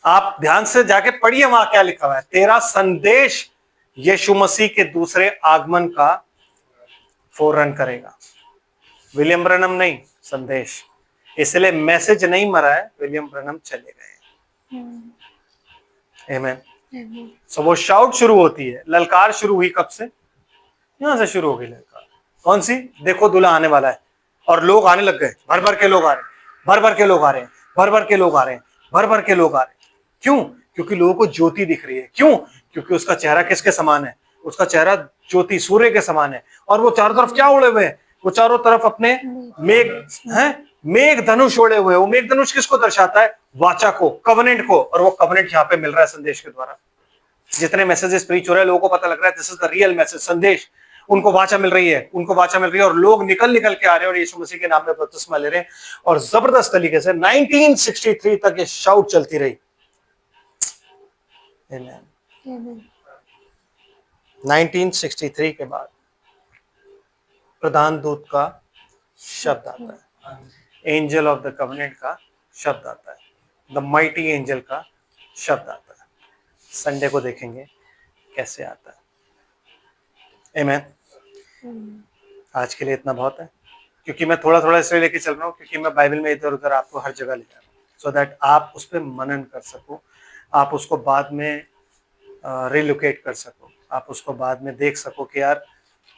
आप ध्यान से जाके पढ़िए वहां क्या लिखा हुआ है। तेरा संदेश यीशु मसीह के दूसरे आगमन का फोररन करेगा। विलियम ब्रैनम नहीं, संदेश। इसलिए मैसेज नहीं मरा है, विलियम ब्रैनम चले गए। आमेन। सो वो शाउट शुरू होती है। ललकार शुरू हुई कब से? यहां से शुरू हो गई ललकार। कौन सी? देखो दूल्हा आने वाला है। और लोग आने लग गए, भर भर के लोग आ रहे हैं, भर भर के लोग आ रहे हैं, भर भर के लोग आ रहे हैं, भर भर के लोग आ रहे हैं। क्यों? क्योंकि लोगों को ज्योति दिख रही है। क्यों? क्योंकि उसका चेहरा किसके समान है? उसका चेहरा ज्योति, सूर्य के समान है। और वो चारों तरफ क्या उड़े हुए हैं? वो चारों तरफ अपने मेघ हैं, मेघ धनुष उड़े हुए। वो मेघ धनुष किसको दर्शाता है? वाचा को, कवनेंट को। और वो कवनेंट यहाँ पे मिल रहा है संदेश के द्वारा। जितने मैसेजेस प्रीच हो रहे हैं, लोगों को पता लग रहा है this is the real message, संदेश। उनको वाचा मिल रही है, उनको वाचा मिल रही है। और लोग निकल निकल के आ रहे हैं और यीशु मसीह के नाम में बपतिस्मा ले रहे हैं। और जबरदस्त तरीके से 1963 तक ये शाउट चलती रही। 1963 के बाद प्रधान दूत का शब्द आता है, एंजल ऑफ द कवनेंट का शब्द आता है, द माइटी एंजल का शब्द आता है। संडे को देखेंगे कैसे आता है। आमीन। आज के लिए इतना बहुत है, क्योंकि मैं थोड़ा थोड़ा इसलिए लेके चल रहा हूँ क्योंकि मैं बाइबल में इधर उधर आपको हर जगह ले जा रहा हूँ, सो दैट आप उस पर मनन कर सको, आप उसको बाद में रिलोकेट कर सको, आप उसको बाद में देख सको कि यार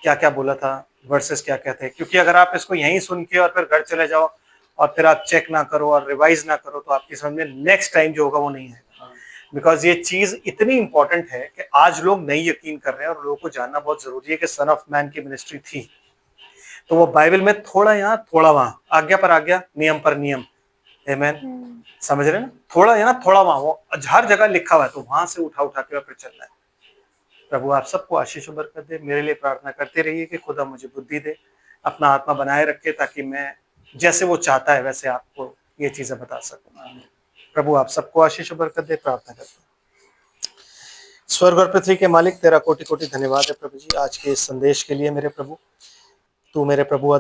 क्या क्या बोला था, वर्सेस क्या क्या थे। क्योंकि अगर आप इसको यहीं सुन के और फिर घर चले जाओ और फिर आप चेक ना करो और रिवाइज ना करो तो आपकी समझ में नेक्स्ट टाइम जो होगा वो नहीं आएगा। बिकॉज ये चीज इतनी इंपॉर्टेंट है कि आज लोग नहीं यकीन कर रहे हैं और लोगों को जानना बहुत जरूरी है कि सन ऑफ मैन की मिनिस्ट्री थी। तो वो बाइबल में थोड़ा यहाँ थोड़ा वहां, आज्ञा पर आज्ञा, नियम पर नियम। आमीन। समझ रहे हैं ना, थोड़ा यहाँ थोड़ा वहां, वो हर जगह लिखा हुआ है, तो वहां से उठा उठा के फिर चलना है। प्रभु आप सबको आशीष और बरकत दे। मेरे लिए प्रार्थना करते रहिए कि खुदा मुझे बुद्धि दे, अपना आत्मा बनाए रखे, ताकि मैं जैसे वो चाहता है वैसे आपको ये चीजें बता सकूं। प्रभु आप सबको आशीष और बरकत दे। प्रार्थना करते हैं। स्वर्ग और पृथ्वी के मालिक, तेरा कोटि कोटि धन्यवाद है प्रभु जी आज के इस संदेश के लिए। मेरे प्रभु, तू मेरे प्रभु